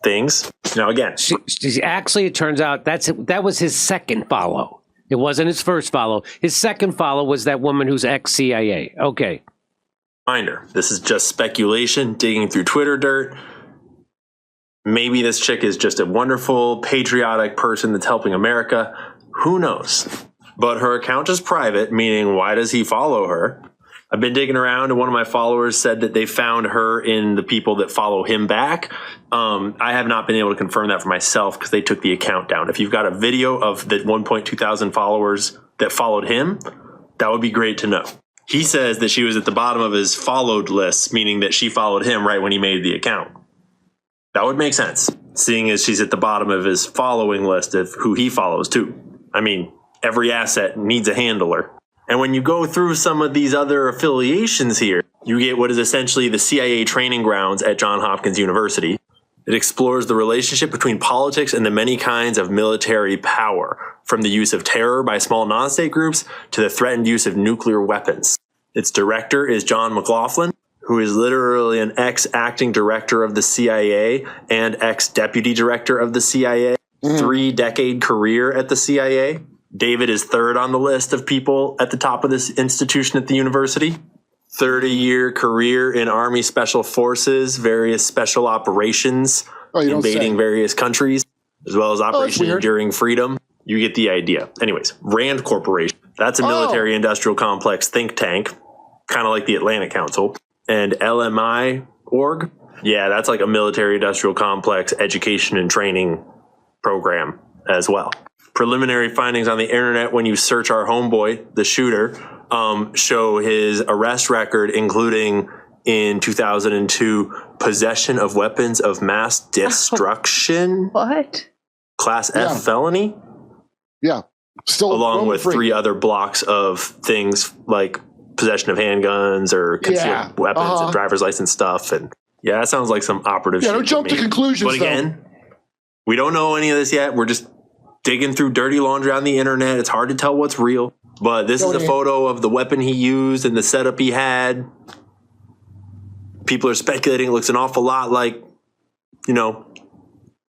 things. Now, again, she actually, it turns out that was his second follow. It wasn't his first follow. His second follow was that woman who's ex-CIA. Okay. Reminder, this is just speculation, digging through Twitter dirt. Maybe this chick is just a wonderful, patriotic person that's helping America. Who knows? But her account is private, meaning why does he follow her? I've been digging around, and one of my followers said that they found her in the people that follow him back. I have not been able to confirm that for myself because they took the account down. If you've got a video of the 1.2 thousand followers that followed him, That would be great to know. He says that she was at the bottom of his followed list, meaning that she followed him right when he made the account. That would make sense, seeing as she's at the bottom of his following list of who he follows too. I mean, every asset needs a handler. And when you go through some of these other affiliations here, you get what is essentially the CIA training grounds at Johns Hopkins University. It explores the relationship between politics and the many kinds of military power, from the use of terror by small non-state groups to the threatened use of nuclear weapons. Its director is John McLaughlin, who is literally an ex-acting director of the CIA and ex-deputy director of the CIA, 3-decade career at the CIA. David is third on the list of people at the top of this institution at the university. 30-year career in Army Special Forces, various special operations, invading various countries, as well as Operation Enduring Freedom. You get the idea. Anyways, Rand Corporation. That's a military industrial complex think tank, kind of like the Atlantic Council. And LMI org. Yeah, that's like a military industrial complex education and training program as well. Preliminary findings on the internet when you search our homeboy, the shooter, show his arrest record, including in 2002, possession of weapons of mass destruction. What? Class F felony? Yeah. Still along with 3 other blocks of things like possession of handguns or concealed weapons and driver's license stuff. And yeah, that sounds like some operative shit. Don't jump to conclusions, But again, we don't know any of this yet. We're just digging through dirty laundry on the internet. It's hard to tell what's real. But this is a photo of the weapon he used and the setup he had. People are speculating it looks an awful lot like,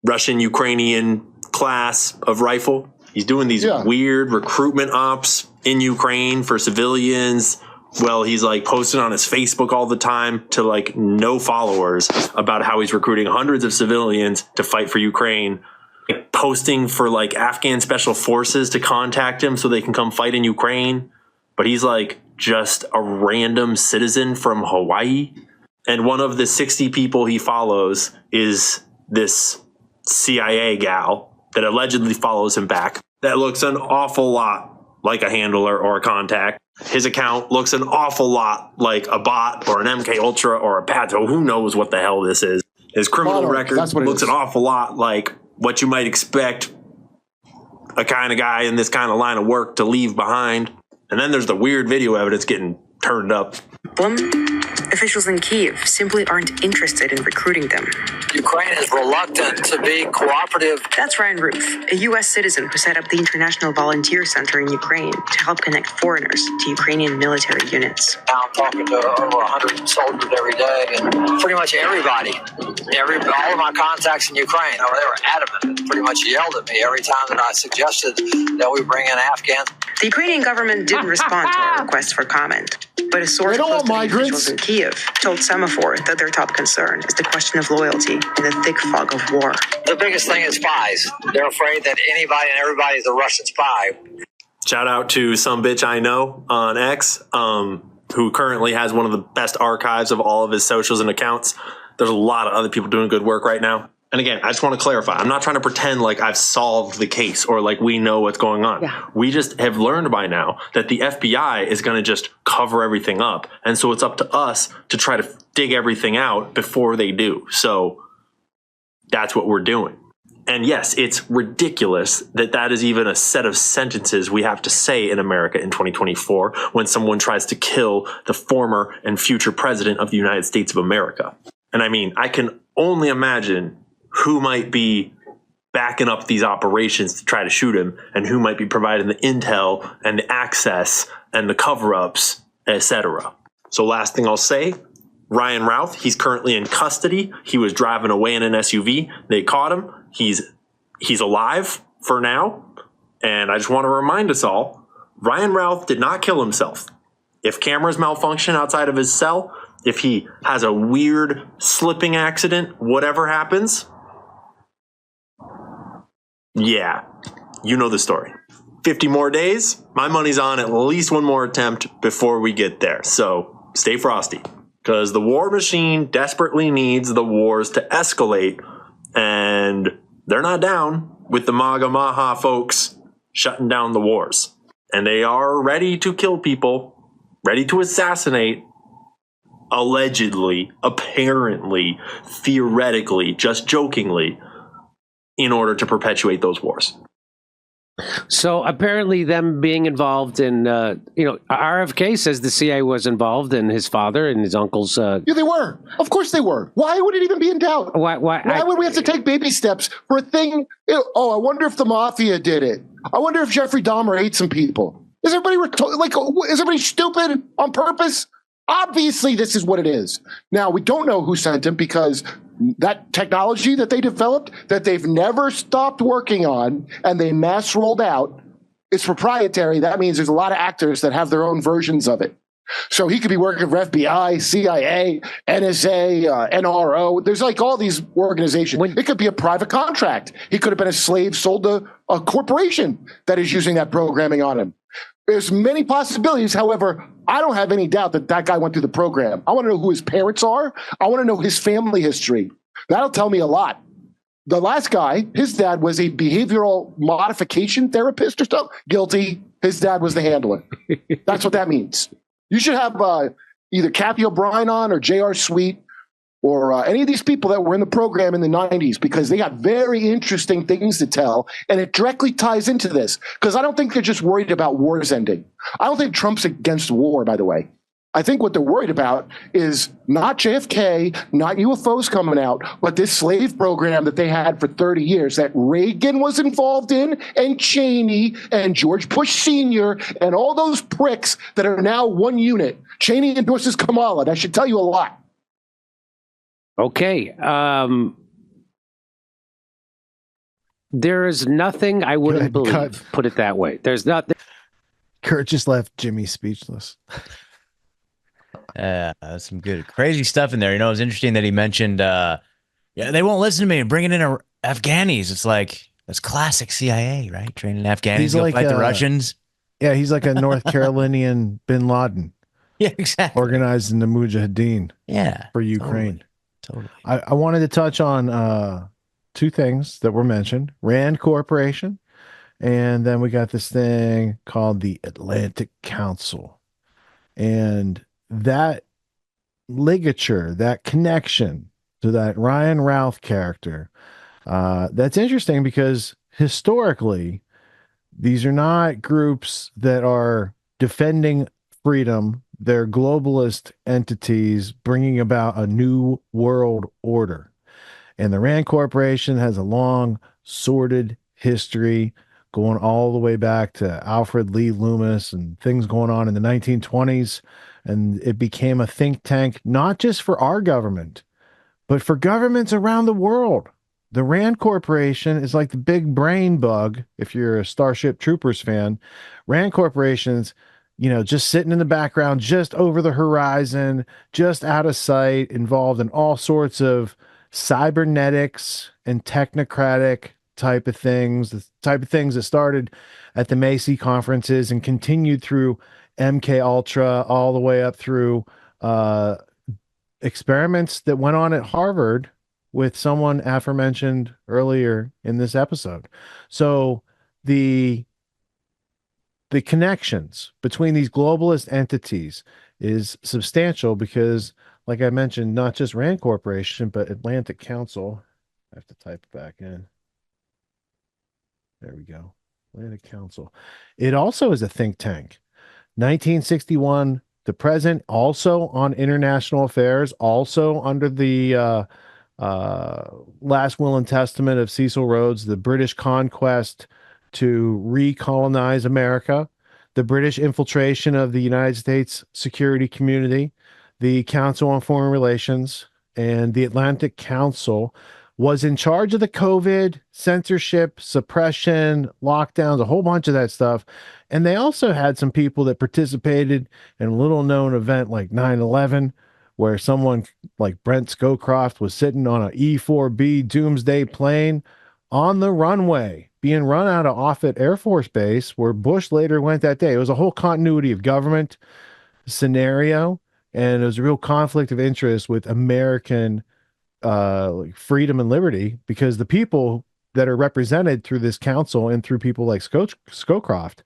Russian-Ukrainian class of rifle. He's doing these weird recruitment ops in Ukraine for civilians. Well, he's like posting on his Facebook all the time to like no followers about how he's recruiting hundreds of civilians to fight for Ukraine. Like, posting for like Afghan special forces to contact him so they can come fight in Ukraine. But he's like just a random citizen from Hawaii. And one of the 60 people he follows is this CIA gal that allegedly follows him back. That looks an awful lot like a handler or a contact. His account looks an awful lot like a bot or an MK Ultra or a Pato. Who knows what the hell this is? His criminal record looks an awful lot like what you might expect a kind of guy in this kind of line of work to leave behind. And then there's the weird video evidence getting turned up. Officials in Kyiv simply aren't interested in recruiting them. Ukraine is reluctant to be cooperative. That's Ryan Ruth, a U.S. citizen who set up the International Volunteer Center in Ukraine to help connect foreigners to Ukrainian military units. Now I'm talking to over 100 soldiers every day, and pretty much everybody, all of my contacts in Ukraine, they were adamant, pretty much yelled at me every time that I suggested that we bring in Afghans. The Ukrainian government didn't respond to our request for comment, but a source close to the officials in Kyiv told Semaphore that their top concern is the question of loyalty in the thick fog of war. The biggest thing is spies. They're afraid that anybody and everybody is a Russian spy. Shout out to some bitch I know on X, who currently has one of the best archives of all of his socials and accounts. There's a lot of other people doing good work right now. And again, I just want to clarify. I'm not trying to pretend like I've solved the case or like we know what's going on. Yeah. We just have learned by now that the FBI is going to just cover everything up. And so it's up to us to try to dig everything out before they do. So that's what we're doing. And yes, it's ridiculous that that is even a set of sentences we have to say in America in 2024 when someone tries to kill the former and future president of the United States of America. And I mean, I can only imagine who might be backing up these operations to try to shoot him and who might be providing the intel and the access and the cover-ups, etc. So last thing I'll say, Ryan Routh, he's currently in custody. He was driving away in an SUV. They caught him. He's alive for now. And I just want to remind us all, Ryan Routh did not kill himself. If cameras malfunction outside of his cell, if he has a weird slipping accident, whatever happens, yeah, you know the story. 50 more days, my money's on at least one more attempt before we get there. So stay frosty, because the war machine desperately needs the wars to escalate, and they're not down with the MAGA Maha folks shutting down the wars. and they are ready to kill people, ready to assassinate, allegedly, apparently, theoretically, just jokingly, in order to perpetuate those wars. So apparently them being involved in, RFK says the CIA was involved in his father and his uncle's. Yeah, they were. Of course they were. Why would it even be in doubt? Why would we have to take baby steps for a thing? I wonder if the mafia did it. I wonder if Jeffrey Dahmer ate some people. Is everybody stupid on purpose? Obviously, this is what it is. Now, we don't know who sent him because that technology that they developed that they've never stopped working on and they mass rolled out, it's proprietary. That means there's a lot of actors that have their own versions of it. So he could be working for FBI, CIA, NSA, NRO. There's like all these organizations. It could be a private contract. He could have been a slave sold to a corporation that is using that programming on him. There's many possibilities. However, I don't have any doubt that that guy went through the program. I want to know who his parents are. I want to know his family history. That'll tell me a lot. The last guy, his dad was a behavioral modification therapist or something. Guilty. His dad was the handler. That's what that means. You should have either Kathy O'Brien on or J.R. Sweet or any of these people that were in the program in the 90s, because they got very interesting things to tell, and it directly ties into this, because I don't think they're just worried about wars ending. I don't think Trump's against war, by the way. I think what they're worried about is not JFK, not UFOs coming out, but this slave program that they had for 30 years that Reagan was involved in, and Cheney, and George Bush Sr., and all those pricks that are now one unit. Cheney endorses Kamala. That should tell you a lot. Okay. There is nothing I wouldn't believe. Cut. Put it that way. There's nothing. Kurt just left Jimmy speechless. Some good, crazy stuff in there. You know, it was interesting that he mentioned, they won't listen to me and bringing in Afghanis. It's like, that's classic CIA, right? Training Afghanis to fight the Russians. Yeah, he's like a North Carolinian bin Laden. Yeah, exactly. Organizing the Mujahideen. Yeah. For Ukraine. Totally. I wanted to touch on two things that were mentioned. Rand Corporation, and then we got this thing called the Atlantic Council. And that ligature, that connection to that Ryan Routh character, that's interesting because historically, these are not groups that are defending freedom. They're globalist entities bringing about a new world order. And the Rand Corporation has a long, sordid history going all the way back to Alfred Lee Loomis and things going on in the 1920s. And it became a think tank, not just for our government, but for governments around the world. The Rand Corporation is like the big brain bug. If you're a Starship Troopers fan, Rand Corporation's, just sitting in the background, just over the horizon, just out of sight, involved in all sorts of cybernetics and technocratic type of things, the type of things that started at the Macy conferences and continued through MK Ultra, all the way up through experiments that went on at Harvard with someone aforementioned earlier in this episode. So the connections between these globalist entities is substantial because, like I mentioned, not just Rand Corporation, but Atlantic Council. I have to type it back in. There we go. Atlantic Council. It also is a think tank. 1961, the president, also on international affairs, also under the last will and testament of Cecil Rhodes, the British conquest to recolonize America, the British infiltration of the United States security community, the Council on Foreign Relations, and the Atlantic Council was in charge of the COVID, censorship, suppression, lockdowns, a whole bunch of that stuff. And they also had some people that participated in a little known event like 9/11, where someone like Brent Scowcroft was sitting on an E-4B doomsday plane on the runway being run out of Offutt Air Force Base, where Bush later went that day. It was a whole continuity of government scenario, and it was a real conflict of interest with American like freedom and liberty, because the people that are represented through this council and through people like Scowcroft,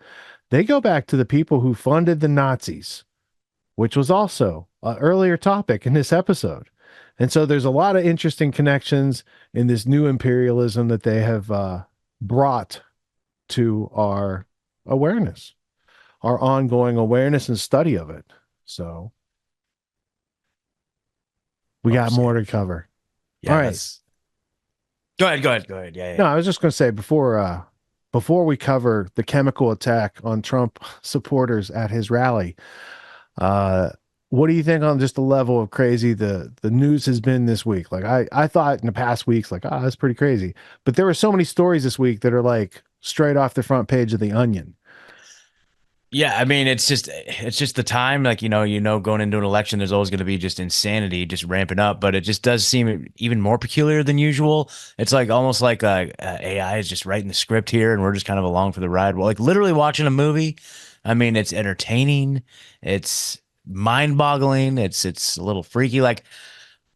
They go back to the people who funded the Nazis, which was also an earlier topic in this episode. And so there's a lot of interesting connections in this new imperialism that they have brought to our awareness, our ongoing awareness and study of it. So we got more to cover. Yeah, all right. Go ahead. Yeah. No, I was just going to say before we cover the chemical attack on Trump supporters at his rally, what do you think on just the level of crazy the news has been this week? Like I thought in the past weeks, like, oh, that's pretty crazy. But there were so many stories this week that are like straight off the front page of the Onion. Yeah, I mean, it's just the time, like, going into an election, there's always going to be just insanity just ramping up, but it just does seem even more peculiar than usual. It's like almost like AI is just writing the script here and we're just kind of along for the ride. Well, like literally watching a movie. I mean, it's entertaining. It's mind-boggling. It's a little freaky. Like,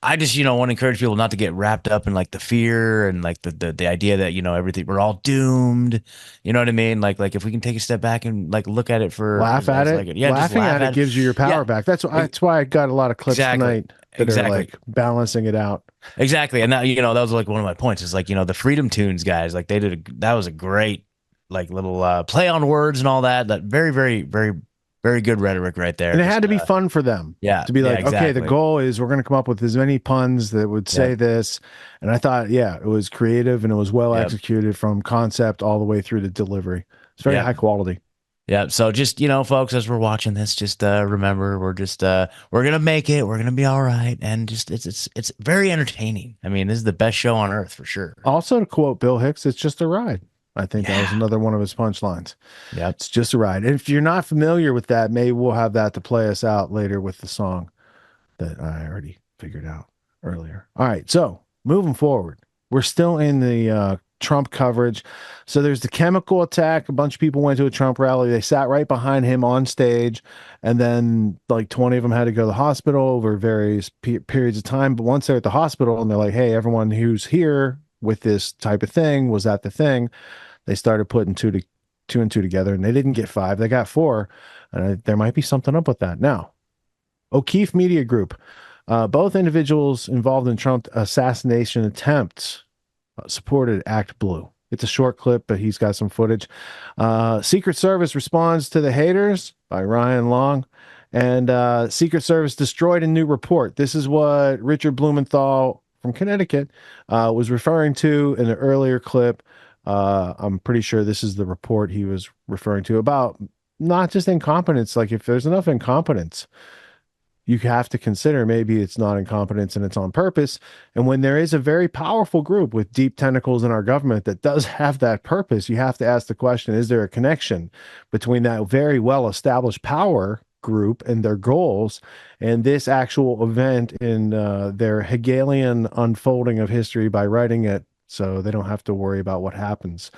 I just, want to encourage people not to get wrapped up in like the fear and like the idea that, everything, we're all doomed. You know what I mean? Like if we can take a step back and like look at it for laugh at it. Like, yeah, laughing at it gives you your power back. That's why I got a lot of clips tonight that are like balancing it out. Exactly. And that, that was like one of my points is like, the Freedom Tunes guys, like that was a great like little play on words and all that. That very, very, very, very good rhetoric right there. And it had to be fun for them. Yeah. To be like, exactly. okay, the goal is we're going to come up with as many puns that would say this. And I thought, it was creative and it was well executed from concept all the way through to delivery. It's very high quality. Yeah. So just, folks, as we're watching this, just remember, we're going to make it. We're going to be all right. And just, it's very entertaining. I mean, this is the best show on earth for sure. Also, to quote Bill Hicks, it's just a ride. I think that was another one of his punchlines. Yeah, it's just a ride. And if you're not familiar with that, maybe we'll have that to play us out later with the song that I already figured out earlier. All right, so moving forward, we're still in the Trump coverage. So there's the chemical attack. A bunch of people went to a Trump rally. They sat right behind him on stage, and then like 20 of them had to go to the hospital over various periods of time. But once they're at the hospital and they're like, hey, everyone who's here with this type of thing was at the thing, they started putting two and two together, and they didn't get 5, they got 4. And there might be something up with that. Now, O'Keefe Media Group, both individuals involved in Trump assassination attempts supported Act Blue. It's a short clip, but he's got some footage. Secret Service responds to the haters by Ryan Long. And Secret Service destroyed a new report. This is what Richard Blumenthal from Connecticut was referring to in the earlier clip. I'm pretty sure this is the report he was referring to about not just incompetence. Like if there's enough incompetence, you have to consider maybe it's not incompetence and it's on purpose. And when there is a very powerful group with deep tentacles in our government that does have that purpose, you have to ask the question, is there a connection between that very well-established power group and their goals and this actual event in their Hegelian unfolding of history by writing it so they don't have to worry about what happens?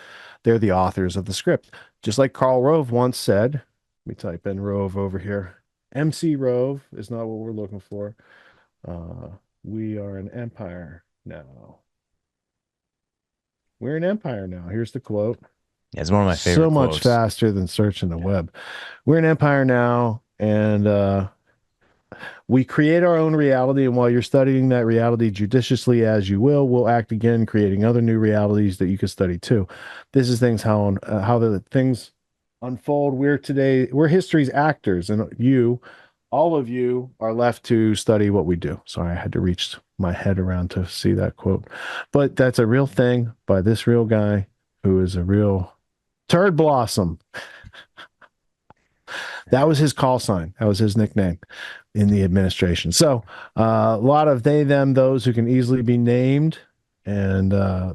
They're the authors of the script. Just like Karl Rove once said, let me type in Rove over here. MC Rove is not what we're looking for. We are an empire now. We're an empire now. Here's the quote. Yeah, it's one of my favorite So much quotes. faster than searching the web. We're an empire now, and we create our own reality, and while you're studying that reality judiciously as you will, we'll act again, creating other new realities that you can study too. This is things how the things unfold. We're history's actors, and all of you are left to study what we do. Sorry, I had to reach my head around to see that quote. But that's a real thing by this real guy who is a real turd blossom. That was his call sign. That was his nickname in the administration. So a lot of they, them, those who can easily be named. And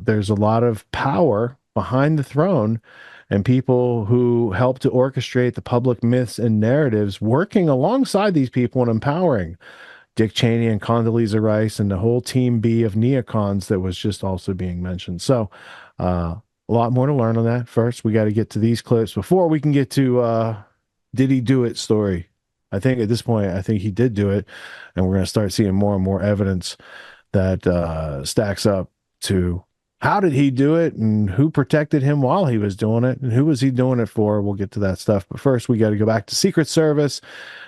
there's a lot of power behind the throne and people who help to orchestrate the public myths and narratives, working alongside these people and empowering Dick Cheney and Condoleezza Rice and the whole team B of neocons that was just also being mentioned. So a lot more to learn on that. First, we got to get to these clips before we can get to did he do it story. I think at this point, I think he did do it, and we're going to start seeing more and more evidence that stacks up to how did he do it, and who protected him while he was doing it, and who was he doing it for? We'll get to that stuff. But first, we got to go back to Secret Service,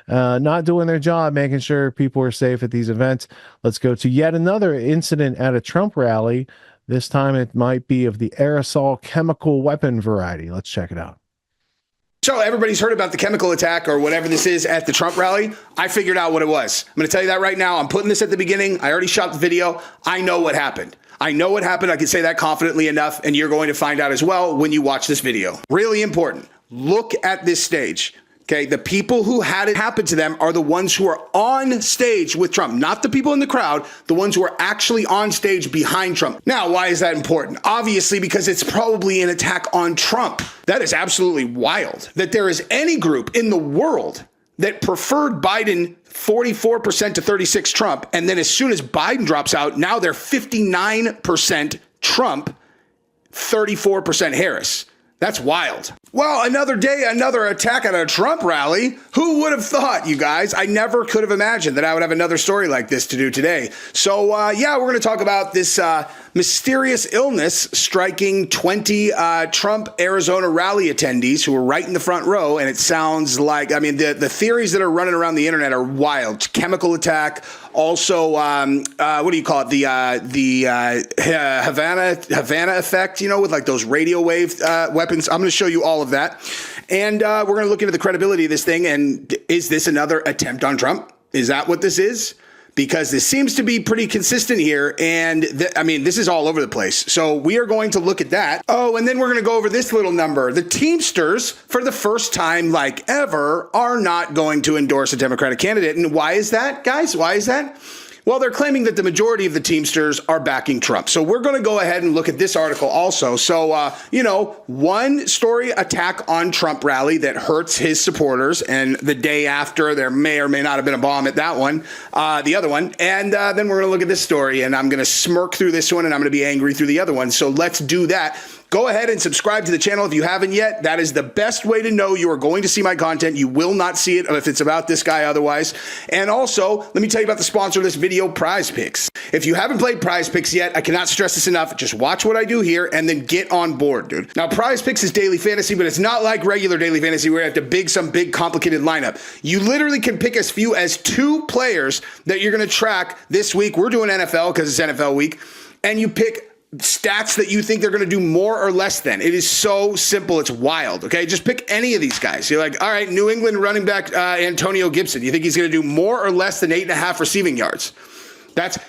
not doing their job, making sure people are safe at these events. Let's go to yet another incident at a Trump rally. This time it might be of the aerosol chemical weapon variety. Let's check it out. So everybody's heard about the chemical attack or whatever this is at the Trump rally. I figured out what it was. I'm going to tell you that right now. I'm putting this at the beginning. I already shot the video. I know what happened. I know what happened. I can say that confidently enough, and you're going to find out as well when you watch this video. Really important. Look at this stage. Okay, the people who had it happen to them are the ones who are on stage with Trump, not the people in the crowd, the ones who are actually on stage behind Trump. Now, why is that important? Obviously, because it's probably an attack on Trump. That is absolutely wild that there is any group in the world that preferred Biden 44% to 36 Trump, and then as soon as Biden drops out, now they're 59% Trump, 34% Harris. That's wild. Well, another day, another attack at a Trump rally. Who would have thought, you guys? I never could have imagined that I would have another story like this to do today. So, yeah, we're going to talk about this mysterious illness striking 20 Trump Arizona rally attendees who were right in the front row. And it sounds like, I mean, the theories that are running around the internet are wild. Chemical attack. Also, what do you call it? The Havana effect, you know, with like those radio wave weapons. I'm going to show you all of that. And we're going to look into the credibility of this thing. And is this another attempt on Trump? Is that what this is? Because this seems to be pretty consistent here. And I mean, this is all over the place. So we are going to look at that. Oh, and then we're going to go over this little number. The Teamsters, for the first time like ever, are not going to endorse a Democratic candidate. And why is that, guys? Why is that? Well, they're claiming that the majority of the Teamsters are backing Trump. So we're going to go ahead and look at this article also. So, you know, one story attack on Trump rally that hurts his supporters. And the day after, there may or may not have been a bomb at that one, the other one. And then we're going to look at this story, and I'm going to smirk through this one, and I'm going to be angry through the other one. So let's do that. Go ahead and subscribe to the channel if you haven't yet. That is the best way to know you are going to see my content. You will not see it if it's about this guy otherwise. And also, let me tell you about the sponsor of this video, Prize Picks. If you haven't played Prize Picks yet, I cannot stress this enough. Just watch what I do here and then get on board, dude. Now, Prize Picks is daily fantasy, but it's not like regular daily fantasy where you have to pick some big complicated lineup. You literally can pick as few as 2 players that you're going to track this week. We're doing NFL because it's NFL week. And you pick stats that you think they're going to do more or less than. It is so simple. It's wild. Okay. Just pick any of these guys. You're like, all right, New England running back Antonio Gibson. You think he's going to do more or less than 8.5 receiving yards?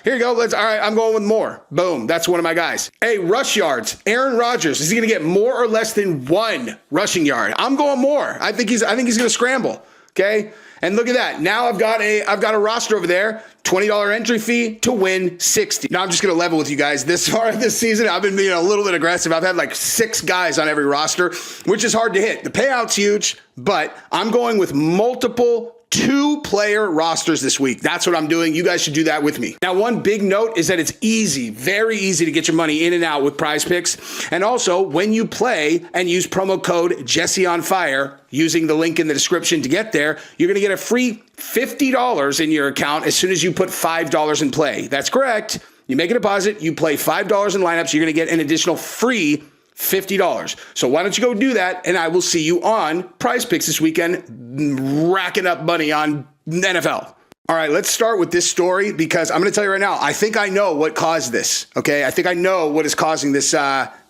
Here you go. All right. I'm going with more. Boom. That's one of my guys. Hey, rush yards. Aaron Rodgers. Is he going to get more or less than 1 rushing yard? I'm going more. I think he's going to scramble. Okay. And look at that. Now I've got a roster over there, $20 entry fee to win 60. Now I'm just going to level with you guys. This far of this season, I've been being a little bit aggressive. I've had like 6 guys on every roster, which is hard to hit. The payout's huge, but I'm going with multiple 2-player rosters this week. That's what I'm doing. You guys should do that with me. Now, one big note is that it's easy, very easy to get your money in and out with Prize Picks. And also, when you play and use promo code JesseOnFire, using the link in the description to get there, you're going to get a free $50 in your account as soon as you put $5 in play. That's correct. You make a deposit, you play $5 in lineups, you're going to get an additional free $50. So why don't you go do that, and I will see you on Prize Picks this weekend, racking up money on NFL. All right, let's start with this story because I'm going to tell you right now, I think I know what caused this, okay? I think I know what is causing this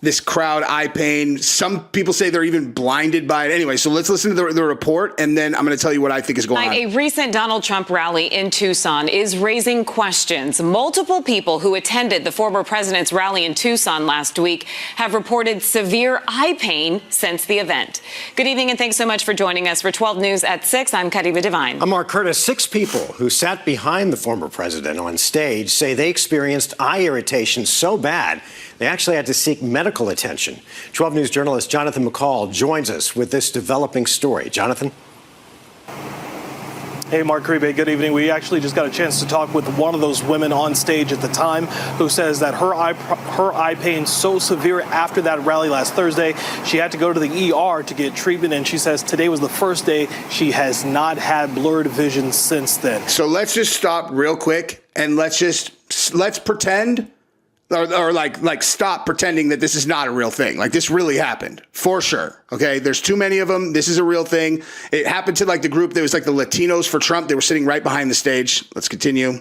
this crowd eye pain. Some people say they're even blinded by it. Anyway, so let's listen to the report, and then I'm going to tell you what I think is going on. A recent Donald Trump rally in Tucson is raising questions. Multiple people who attended the former president's rally in Tucson last week have reported severe eye pain since the event. Good evening, and thanks so much for joining us for 12 News at 6. I'm Kadiva Devine. I'm Mark Curtis. 6 people who sat behind the former president on stage say they experienced eye irritation so bad they actually had to seek medical attention. 12 News journalist Jonathan McCall joins us with this developing story. Jonathan? Hey, Mark Kriebe, good evening. We actually just got a chance to talk with one of those women on stage at the time who says that her eye pain so severe after that rally last Thursday, she had to go to the ER to get treatment, and she says today was the first day she has not had blurred vision since then. So let's just stop real quick and let's pretend or like stop pretending that this is not a real thing. Like this really happened for sure. Okay. There's too many of them. This is a real thing. It happened to like the group that was like the Latinos for Trump. They were sitting right behind the stage. Let's continue.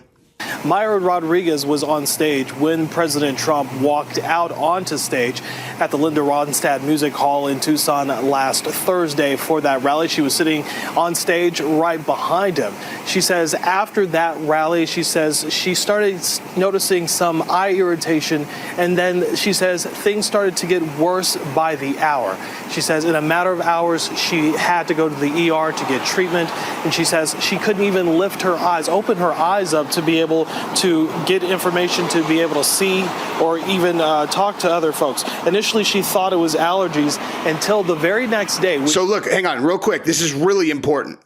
Myra Rodriguez was on stage when President Trump walked out onto stage at the Linda Ronstadt Music Hall in Tucson last Thursday for that rally. She was sitting on stage right behind him. She says after that rally, she says she started noticing some eye irritation, and then she says things started to get worse by the hour. She says in a matter of hours, she had to go to the ER to get treatment, and she says she couldn't even lift her eyes, open her eyes up to be able to get information, to be able to see or even talk to other folks. Initially, she thought it was allergies until the very next day. So look, hang on real quick. This is really important.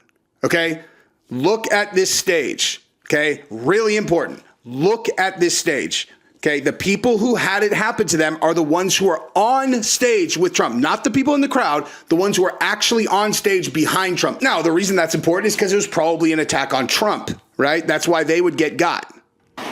Okay. Look at this stage. Okay. Really important. Look at this stage. Okay. The people who had it happen to them are the ones who are on stage with Trump, not the people in the crowd, the ones who are actually on stage behind Trump. Now, the reason that's important is because it was probably an attack on Trump, right? That's why they would get got.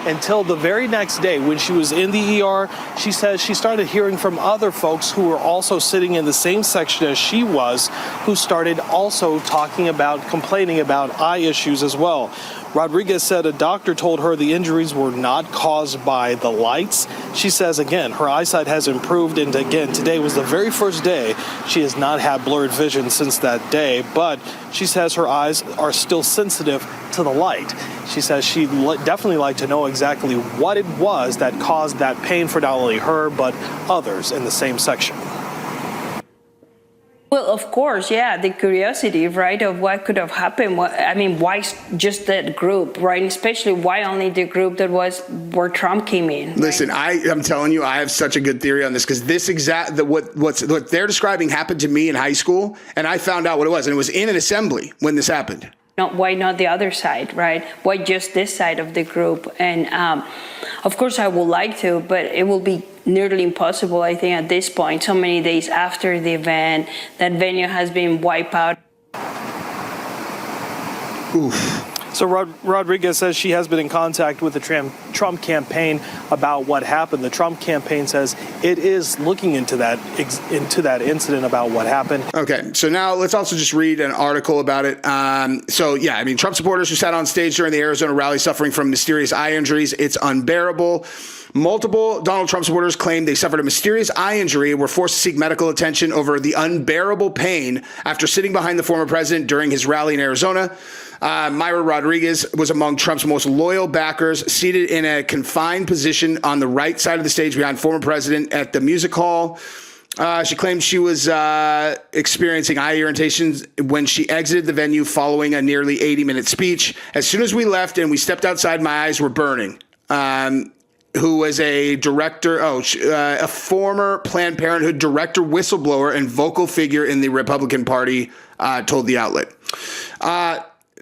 Until the very next day when she was in the ER, she says she started hearing from other folks who were also sitting in the same section as she was, who started also complaining about eye issues as well. Rodriguez said a doctor told her the injuries were not caused by the lights. She says, again, her eyesight has improved, and again, today was the very first day she has not had blurred vision since that day, but she says her eyes are still sensitive to the light. She says she'd definitely like to know exactly what it was that caused that pain for not only her, but others in the same section. Well, of course, yeah, the curiosity, right, of what could have happened. Why just that group, right? Especially why only the group that was where Trump came in. Right? Listen, I'm telling you, I have such a good theory on this because this what they're describing happened to me in high school, and I found out what it was, and it was in an assembly when this happened. Why not the other side, right? Why just this side of the group? And of course, I would like to, but it will be nearly impossible, I think, at this point, so many days after the event, that venue has been wiped out. Oof. So Rodriguez says she has been in contact with the Trump campaign about what happened. The Trump campaign says it is looking into that incident about what happened. Okay, so now let's also just read an article about it. Trump supporters who sat on stage during the Arizona rally suffering from mysterious eye injuries. It's unbearable. Multiple Donald Trump supporters claimed they suffered a mysterious eye injury and were forced to seek medical attention over the unbearable pain after sitting behind the former president during his rally in Arizona. Myra Rodriguez was among Trump's most loyal backers, seated in a confined position on the right side of the stage behind former president at the music hall. She claimed she was experiencing eye irritations when she exited the venue following a nearly 80-minute speech. As soon as we left and we stepped outside, my eyes were burning. Who was a a former Planned Parenthood director, whistleblower, and vocal figure in the Republican Party, told the outlet.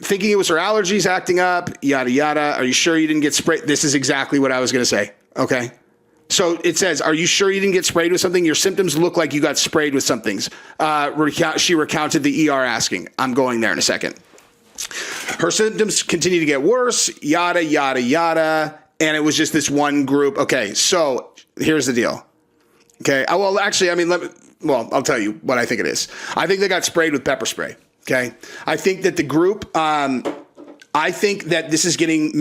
Thinking it was her allergies acting up, yada, yada. Are you sure you didn't get sprayed? This is exactly what I was going to say. Okay. So it says, are you sure you didn't get sprayed with something? Your symptoms look like you got sprayed with something. She recounted the ER asking. I'm going there in a second. Her symptoms continue to get worse, yada, yada, yada. And it was just this one group. Okay, so here's the deal. Okay, I'll tell you what I think it is. I think they got sprayed with pepper spray. Okay, I think that the group, I think that this is getting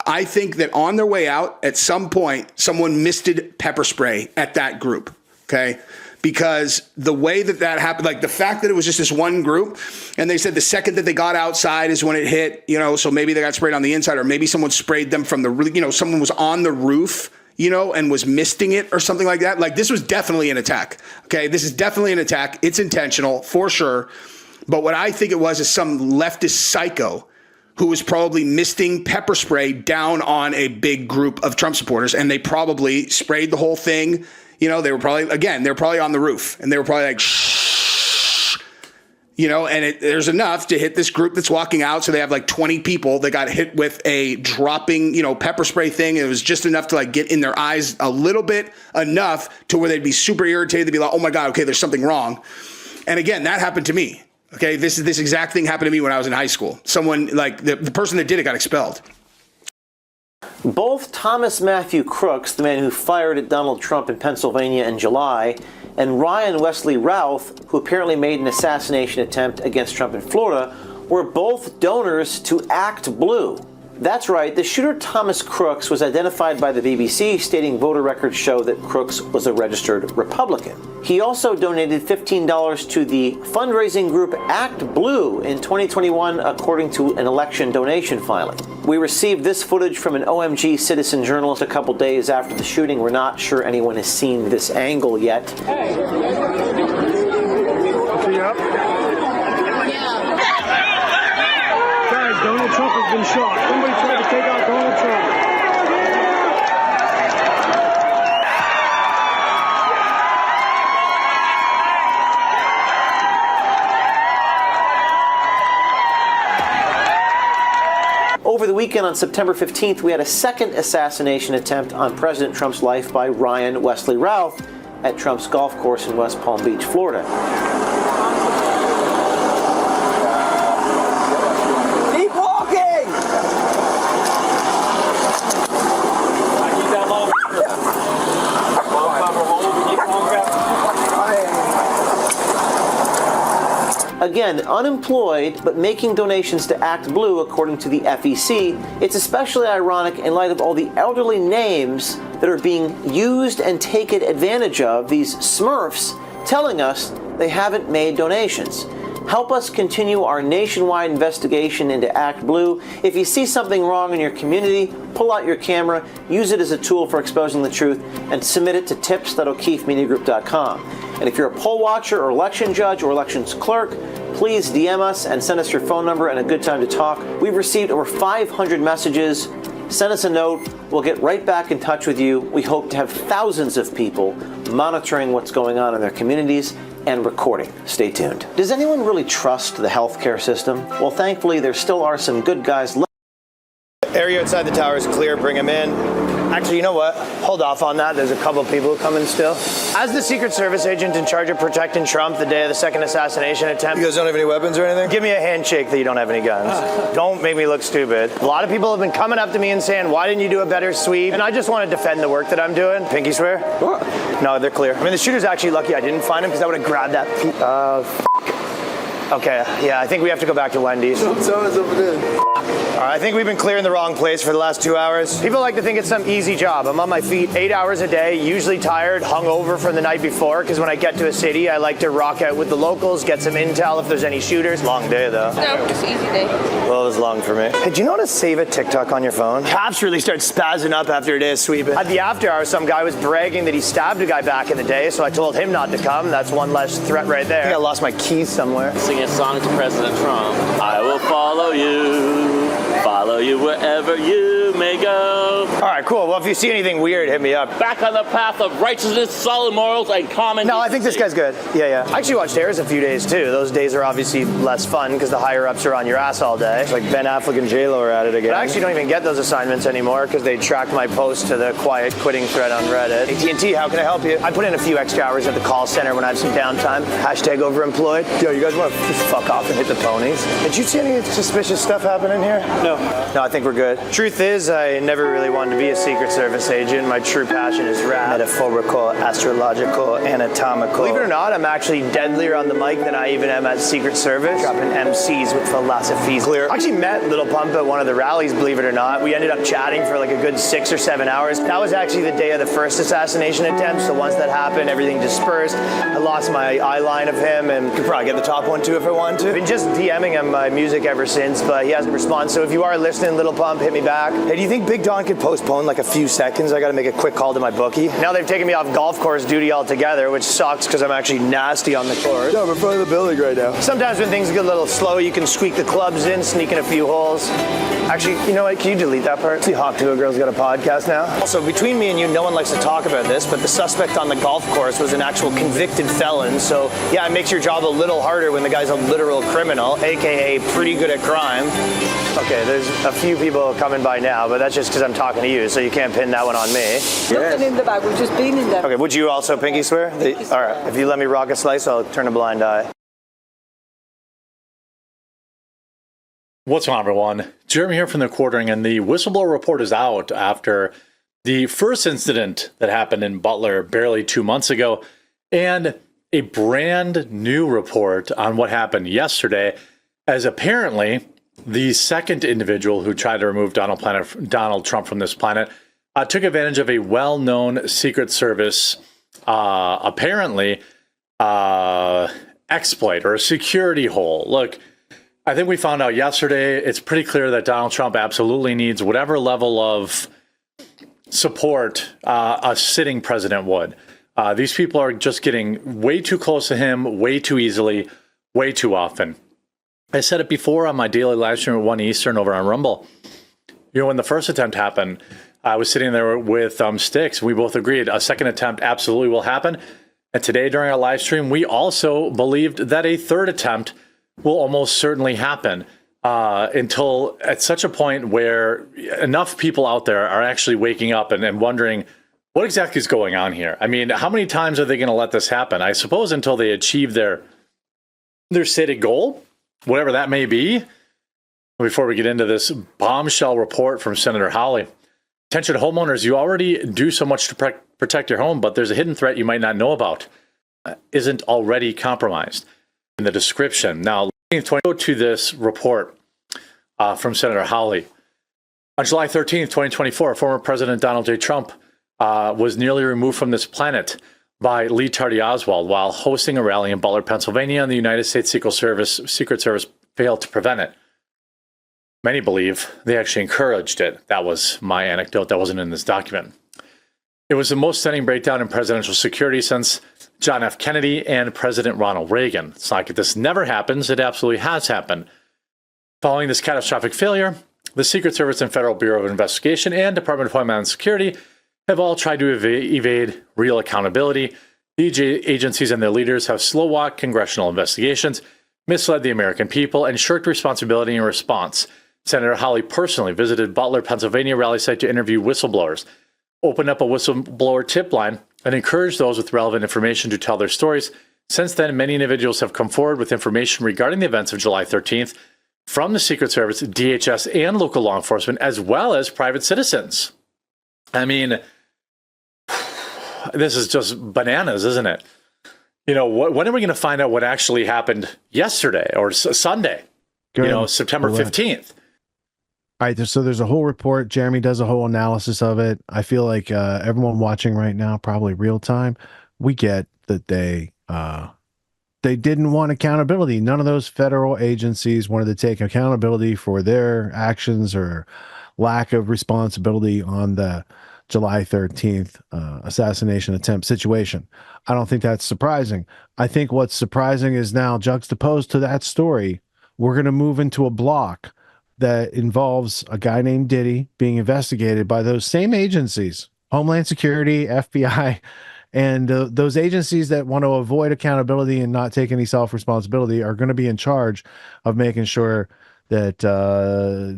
I think that on their way out, at some point, someone misted pepper spray at that group. Okay, because the way that happened, like the fact that it was just this one group, and they said the second that they got outside is when it hit, so maybe they got sprayed on the inside, or maybe someone sprayed them from someone was on the roof, and was misting it or something like that. Like this was definitely an attack. Okay, this is definitely an attack. It's intentional for sure. But what I think it was is some leftist psycho who was probably misting pepper spray down on a big group of Trump supporters, and they probably sprayed the whole thing. They were probably on the roof, and they were probably like, shh, and there's enough to hit this group that's walking out. So they have like 20 people that got hit with a dropping, pepper spray thing. It was just enough to like get in their eyes a little bit, enough to where they'd be super irritated. They'd be like, oh my God, okay, there's something wrong. And again, that happened to me. Okay, this exact thing happened to me when I was in high school. Someone, like, the person that did it got expelled. Both Thomas Matthew Crooks, the man who fired at Donald Trump in Pennsylvania in July, and Ryan Wesley Routh, who apparently made an assassination attempt against Trump in Florida, were both donors to Act Blue. That's right, the shooter Thomas Crooks was identified by the BBC, stating voter records show that Crooks was a registered Republican. He also donated $15 to the fundraising group Act Blue in 2021, according to an election donation filing. We received this footage from an OMG citizen journalist a couple days after the shooting. We're not sure anyone has seen this angle yet. Hey. Guys, Donald Trump has been shot. Somebody tried to take out Donald Trump. Over the weekend on September 15th, we had a second assassination attempt on President Trump's life by Ryan Wesley Routh at Trump's golf course in West Palm Beach, Florida. Keep walking! Again, unemployed, but making donations to Act Blue, according to the FEC. It's especially ironic in light of all the elderly names that are being used and taken advantage of, these Smurfs, telling us they haven't made donations. Help us continue our nationwide investigation into Act Blue. If you see something wrong in your community, pull out your camera, use it as a tool for exposing the truth, and submit it to tips.o'keefemediagroup.com. And if you're a poll watcher or election judge or elections clerk, please DM us and send us your phone number and a good time to talk. We've received over 500 messages. Send us a note. We'll get right back in touch with you. We hope to have thousands of people monitoring what's going on in their communities and recording. Stay tuned. Does anyone really trust the healthcare system? Well, thankfully, there still are some good guys left. Area outside the tower is clear. Bring them in. Actually, you know what? Hold off on that. There's a couple people coming still. As the Secret Service agent in charge of protecting Trump the day of the second assassination attempt. You guys don't have any weapons or anything? Give me a handshake that you don't have any guns. Don't make me look stupid. A lot of people have been coming up to me and saying, why didn't you do a better sweep? And I just want to defend the work that I'm doing. Pinky swear? What? No, they're clear. I mean, the shooter's actually lucky I didn't find him because I would have grabbed that. Okay, yeah, I think we have to go back to Wendy's. All right, I think we've been clearing the wrong place for the last 2 hours. People like to think it's some easy job. I'm on my feet 8 hours a day, usually tired, hungover from the night before, because when I get to a city, I like to rock out with the locals, get some intel if there's any shooters. Long day, though. No, it's an easy day. Well, it was long for me. Hey, do you know how to save a TikTok on your phone? Cops really start spazzing up after a day of sweeping. At the after hours, some guy was bragging that he stabbed a guy back in the day, so I told him not to come. That's one less threat right there. I think I lost my keys somewhere. Singing a song to President Trump. I will follow you wherever you may go. All right, cool. Well, if you see anything weird, hit me up. Back on the path of righteousness, solid morals, and common No, I think this guy's good. Yeah. I actually watched Harris a few days, too. Those days are obviously less fun because the higher-ups are on your ass all day. It's like Ben Affleck and J-Lo are at it again. But I actually don't even get those assignments anymore because they track my post to the quiet quitting thread on Reddit. AT&T, how can I help you? I put in a few extra hours at the call center when I have some downtime. Hashtag overemployed. Yo, you guys want to just fuck off and hit the ponies? Did you see any suspicious stuff happening here? No, I think we're good. Truth is, I never really wanted to be a Secret Service agent. My true passion is rap. Metaphorical, astrological, anatomical. Believe it or not, I'm actually deadlier on the mic than I even am at Secret Service. Dropping MCs with philosophies. Clear. I actually met Little Pump at one of the rallies, believe it or not. We ended up chatting for like a good 6 or 7 hours. That was actually the day of the first assassination attempt, so once that happened, everything dispersed. I lost my eye line of him, and could probably get the top one too if I wanted to. I've been just DMing him my music ever since, but he hasn't responded. So if you are listening, Little Pump, hit me back. Hey, do you think Big Don could postpone like a few seconds? I gotta make a quick call to my bookie. Now they've taken me off golf course duty altogether, which sucks because I'm actually nasty on the course. Yeah, I'm in front of the building right now. Sometimes when things get a little slow, you can squeak the clubs in, sneak in a few holes. Actually, you know what? Can you delete that part? See, Hawk Tuah Girl's got a podcast now. Also, between me and you, no one likes to talk about this, but the suspect on the golf course was an actual convicted felon. So, yeah, it makes your job a little harder when the guy's a literal criminal, aka pretty good at crime. Okay, there's a few people coming by now, but that's just because I'm talking to you, so you can't pin that one on me. Nothing in the bag. We've just been in there. Okay, would you also pinky swear? All right, if you let me rock a slice, I'll turn a blind eye. What's going on, everyone? Jeremy here from the Quartering, and the whistleblower report is out after the first incident that happened in Butler barely 2 months ago, and a brand new report on what happened yesterday, as apparently the second individual who tried to remove Donald Trump from this planet took advantage of a well-known Secret Service, apparently, exploit or a security hole. Look, I think we found out yesterday, it's pretty clear that Donald Trump absolutely needs whatever level of support a sitting president would. These people are just getting way too close to him, way too easily, way too often. I said it before on my daily live stream at 1 Eastern over on Rumble. You know, when the first attempt happened, I was sitting there with Sticks. We both agreed a second attempt absolutely will happen. And today during our live stream, we also believed that a third attempt will almost certainly happen until at such a point where enough people out there are actually waking up and wondering what exactly is going on here. I mean, how many times are they going to let this happen? I suppose until they achieve their stated goal, whatever that may be. Before we get into this bombshell report from Senator Hawley, attention homeowners, you already do so much to protect your home, but there's a hidden threat you might not know about. Isn't already compromised. In the description. Now, let's go to this report from Senator Hawley. On July 13th, 2024, former President Donald J. Trump was nearly removed from this planet by Lee Tardy Oswald while hosting a rally in Butler, Pennsylvania, and the United States Secret Service failed to prevent it. Many believe they actually encouraged it. That was my anecdote. That wasn't in this document. It was the most stunning breakdown in presidential security since John F. Kennedy and President Ronald Reagan. It's not like this never happens. It absolutely has happened. Following this catastrophic failure, the Secret Service and Federal Bureau of Investigation and Department of Homeland Security have all tried to evade real accountability. These agencies and their leaders have slow-walked congressional investigations, misled the American people, and shirked responsibility in response. Senator Hawley personally visited Butler, Pennsylvania rally site to interview whistleblowers, opened up a whistleblower tip line, and encourage those with relevant information to tell their stories. Since then, many individuals have come forward with information regarding the events of July 13th from the Secret Service, DHS, and local law enforcement, as well as private citizens. I mean, this is just bananas, isn't it? You know, when are we going to find out what actually happened yesterday or Sunday? September 15th. All right, so there's a whole report. Jeremy does a whole analysis of it. I feel like everyone watching right now, probably real time, we get that they didn't want accountability. None of those federal agencies wanted to take accountability for their actions or lack of responsibility on the July 13th assassination attempt situation. I don't think that's surprising. I think what's surprising is now juxtaposed to that story, we're going to move into a block that involves a guy named Diddy being investigated by those same agencies, Homeland Security, FBI, and those agencies that want to avoid accountability and not take any self-responsibility are going to be in charge of making sure that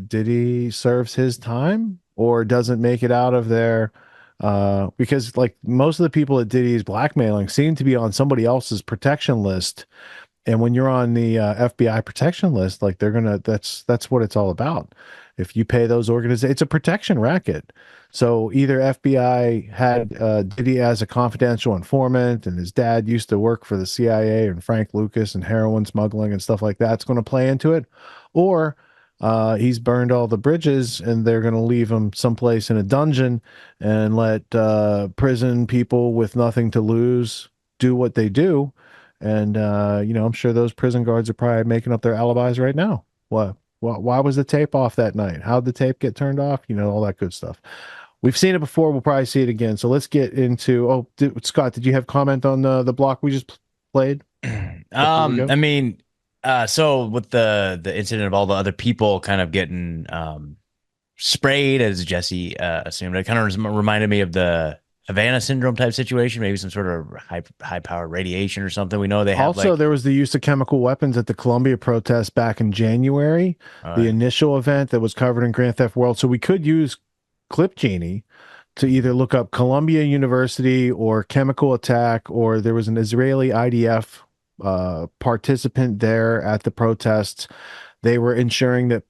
Diddy serves his time or doesn't make it out of there. Because like most of the people that Diddy is blackmailing seem to be on somebody else's protection list. And when you're on the FBI protection list, like that's what it's all about. If you pay those organizations, it's a protection racket. So either FBI had Diddy as a confidential informant, and his dad used to work for the CIA and Frank Lucas and heroin smuggling and stuff like that's going to play into it, or he's burned all the bridges and they're going to leave him someplace in a dungeon and let prison people with nothing to lose do what they do. And, I'm sure those prison guards are probably making up their alibis right now. Why was the tape off that night? How'd the tape get turned off? All that good stuff. We've seen it before. We'll probably see it again. So let's get into, Scott, did you have comment on the block we just played? I mean, so with the incident of all the other people kind of getting sprayed, as Jesse assumed, it kind of reminded me of the Havana syndrome type situation, maybe some sort of high powered radiation or something. We know they have also there was the use of chemical weapons at the Columbia protest back in January, the initial event that was covered in Grand Theft World. So we could use Clip Genie to either look up Columbia University or chemical attack, or there was an Israeli IDF participant there at the protests. They were ensuring that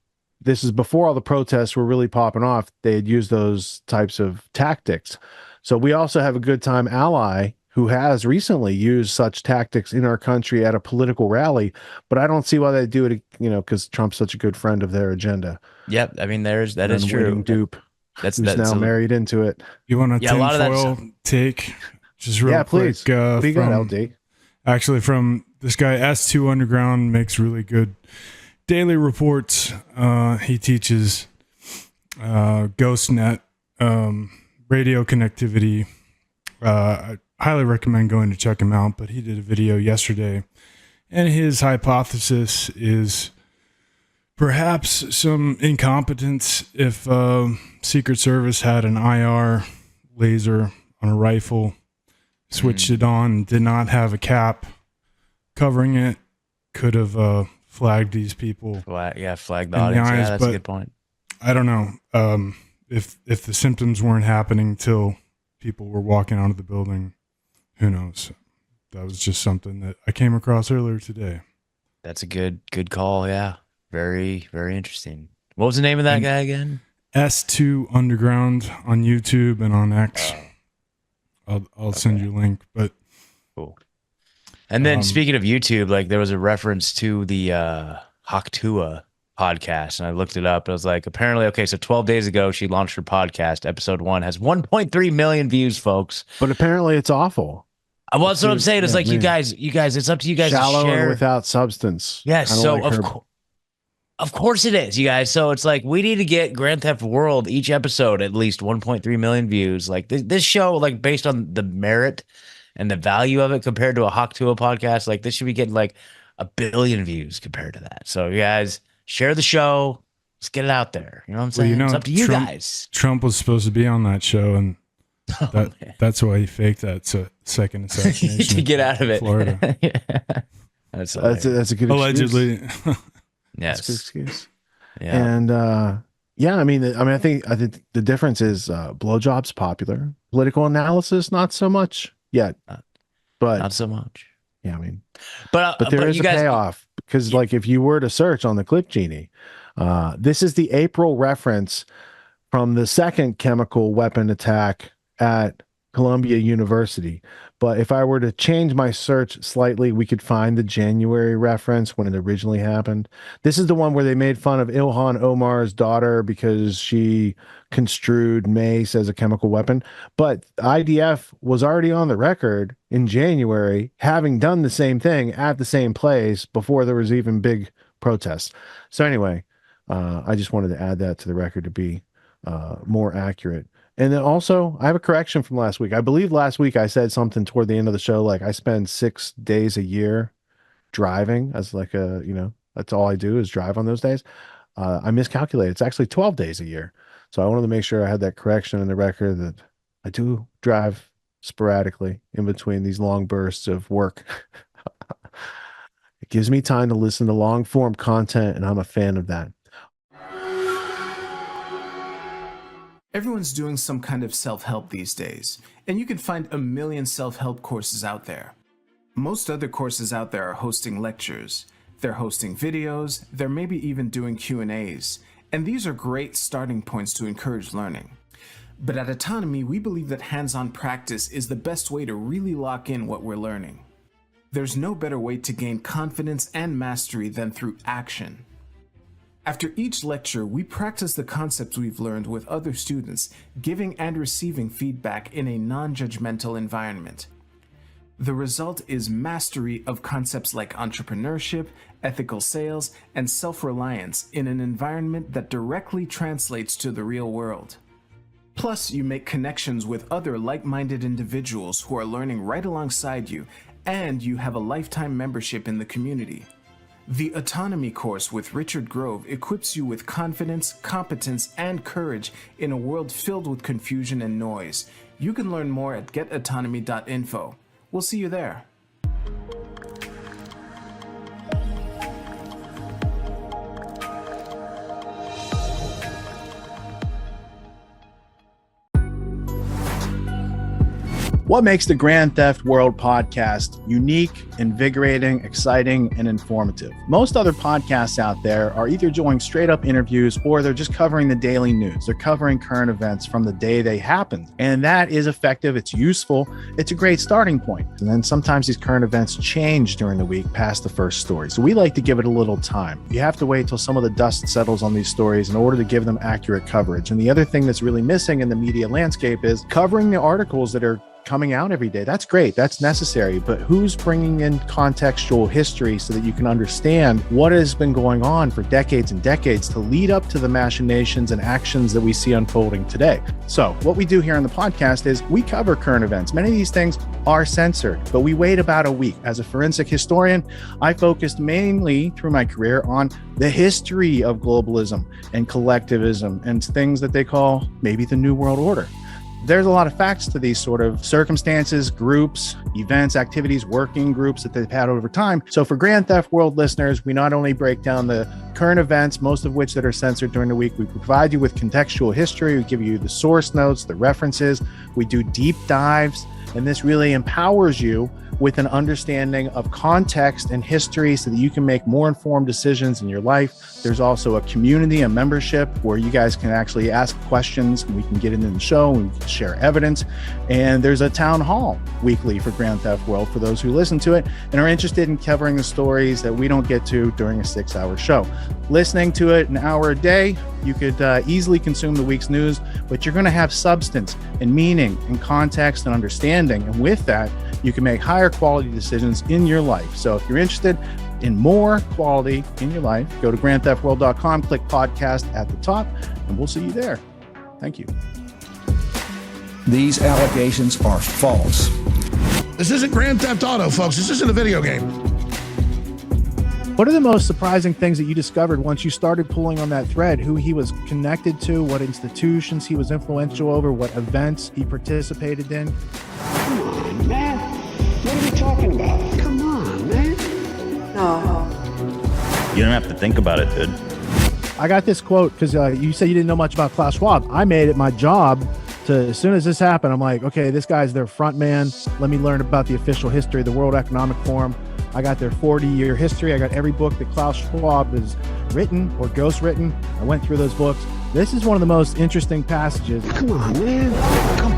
this is before all the protests were really popping off. They had used those types of tactics. So we also have a good time ally who has recently used such tactics in our country at a political rally, but I don't see why they do it, because Trump's such a good friend of their agenda. Yep. I mean, that is true. Dupe. That's now married into it. You want a tinfoil take? Just real quick. Please. What do you got, LD? Actually, from this guy, S2 Underground, makes really good daily reports. He teaches GhostNet radio connectivity. I highly recommend going to check him out, but he did a video yesterday, and his hypothesis is perhaps some incompetence if Secret Service had an IR laser on a rifle, switched it on, and did not have a cap covering it, could have flagged these people. Flag the audience. Yeah, that's a good point. I don't know if the symptoms weren't happening till people were walking out of the building. Who knows? That was just something that I came across earlier today. That's a good call. Yeah, very, very interesting. What was the name of that guy again? S2 Underground on YouTube and on X. I'll send you a link. But cool. And then speaking of YouTube, like there was a reference to the Haktua podcast, and I looked it up. I was like, apparently, okay, so 12 days ago she launched her podcast. Episode 1 has 1.3 million views, folks. But apparently it's awful. Well, that's what I'm saying. It's like you guys, it's up to you guys shallow to share. And without substance. Yes, so of course it is, you guys. So it's like we need to get Grand Theft World each episode at least 1.3 million views. Like this show, like based on the merit and the value of it compared to a Haktua podcast, like this should be getting like 1 billion views compared to that. So you guys share the show. Let's get it out there. You know what I'm saying? It's up to you guys. Trump was supposed to be on that show, and that's why he faked that second assassination to get out of it. Florida. Yeah. That's a good allegedly. Yes. That's a good excuse. Yeah. And I think the difference is blowjob's popular. Political analysis, not so much yet. But not so much. Yeah, I mean, but there is a payoff, because like if you were to search on the clip Genie, this is the April reference from the second chemical weapon attack at Columbia University. But if I were to change my search slightly, we could find the January reference when it originally happened. This is the one where they made fun of Ilhan Omar's daughter because she construed mace as a chemical weapon. But IDF was already on the record in January having done the same thing at the same place before there was even big protests. So anyway, I just wanted to add that to the record to be more accurate. And then also, I have a correction from last week. I believe last week I said something toward the end of the show, like I spend 6 days a year driving as like that's all I do is drive on those days. I miscalculated. It's actually 12 days a year. So I wanted to make sure I had that correction in the record that I do drive sporadically in between these long bursts of work. It gives me time to listen to long form content, and I'm a fan of that. Everyone's doing some kind of self-help these days, and you can find a million self-help courses out there. Most other courses out there are hosting lectures, they're hosting videos, they're maybe even doing Q&As, and these are great starting points to encourage learning. But at Autonomy, we believe that hands-on practice is the best way to really lock in what we're learning. There's no better way to gain confidence and mastery than through action. After each lecture, we practice the concepts we've learned with other students, giving and receiving feedback in a non-judgmental environment. The result is mastery of concepts like entrepreneurship, ethical sales, and self-reliance in an environment that directly translates to the real world. Plus, you make connections with other like-minded individuals who are learning right alongside you, and you have a lifetime membership in the community. The Autonomy course with Richard Grove equips you with confidence, competence, and courage in a world filled with confusion and noise. You can learn more at getautonomy.info. We'll see you there. What makes the Grand Theft World podcast unique, invigorating, exciting, and informative? Most other podcasts out there are either doing straight up interviews or they're just covering the daily news. They're covering current events from the day they happened. And that is effective. It's useful. It's a great starting point. And then sometimes these current events change during the week past the first story. So we like to give it a little time. You have to wait till some of the dust settles on these stories in order to give them accurate coverage. And the other thing that's really missing in the media landscape is covering the articles that are coming out every day. That's great. That's necessary. But who's bringing in contextual history so that you can understand what has been going on for decades and decades to lead up to the machinations and actions that we see unfolding today? So what we do here on the podcast is we cover current events. Many of these things are censored, but we wait about a week. As a forensic historian, I focused mainly through my career on the history of globalism and collectivism and things that they call maybe the New World Order. There's a lot of facts to these sort of circumstances, groups, events, activities, working groups that they've had over time. So for Grand Theft World listeners, we not only break down the current events, most of which that are censored during the week, we provide you with contextual history, we give you the source notes, the references, we do deep dives, and this really empowers you with an understanding of context and history so that you can make more informed decisions in your life. There's also a community, a membership where you guys can actually ask questions and we can get into the show and we can share evidence. And there's a town hall weekly for Grand Theft World for those who listen to it and are interested in covering the stories that we don't get to during a 6-hour show. Listening to it an hour a day, you could easily consume the week's news, but you're going to have substance and meaning and context and understanding. And with that, you can make higher quality decisions in your life. So if you're interested in more quality in your life, go to grandtheftworld.com, click podcast at the top, and we'll see you there. Thank you. These allegations are false. This isn't Grand Theft Auto, folks. This isn't a video game. What are the most surprising things that you discovered once you started pulling on that thread? Who he was connected to, what institutions he was influential over, what events he participated in? Come on, man. What are we talking about? Come on, man. No. You don't have to think about it, dude. I got this quote because you said you didn't know much about Klaus Schwab. I made it my job to, as soon as this happened, I'm like, okay, this guy's their front man. Let me learn about the official history of the World Economic Forum. I got their 40-year history. I got every book that Klaus Schwab has written or ghostwritten. I went through those books. This is one of the most interesting passages. Come on, man. Come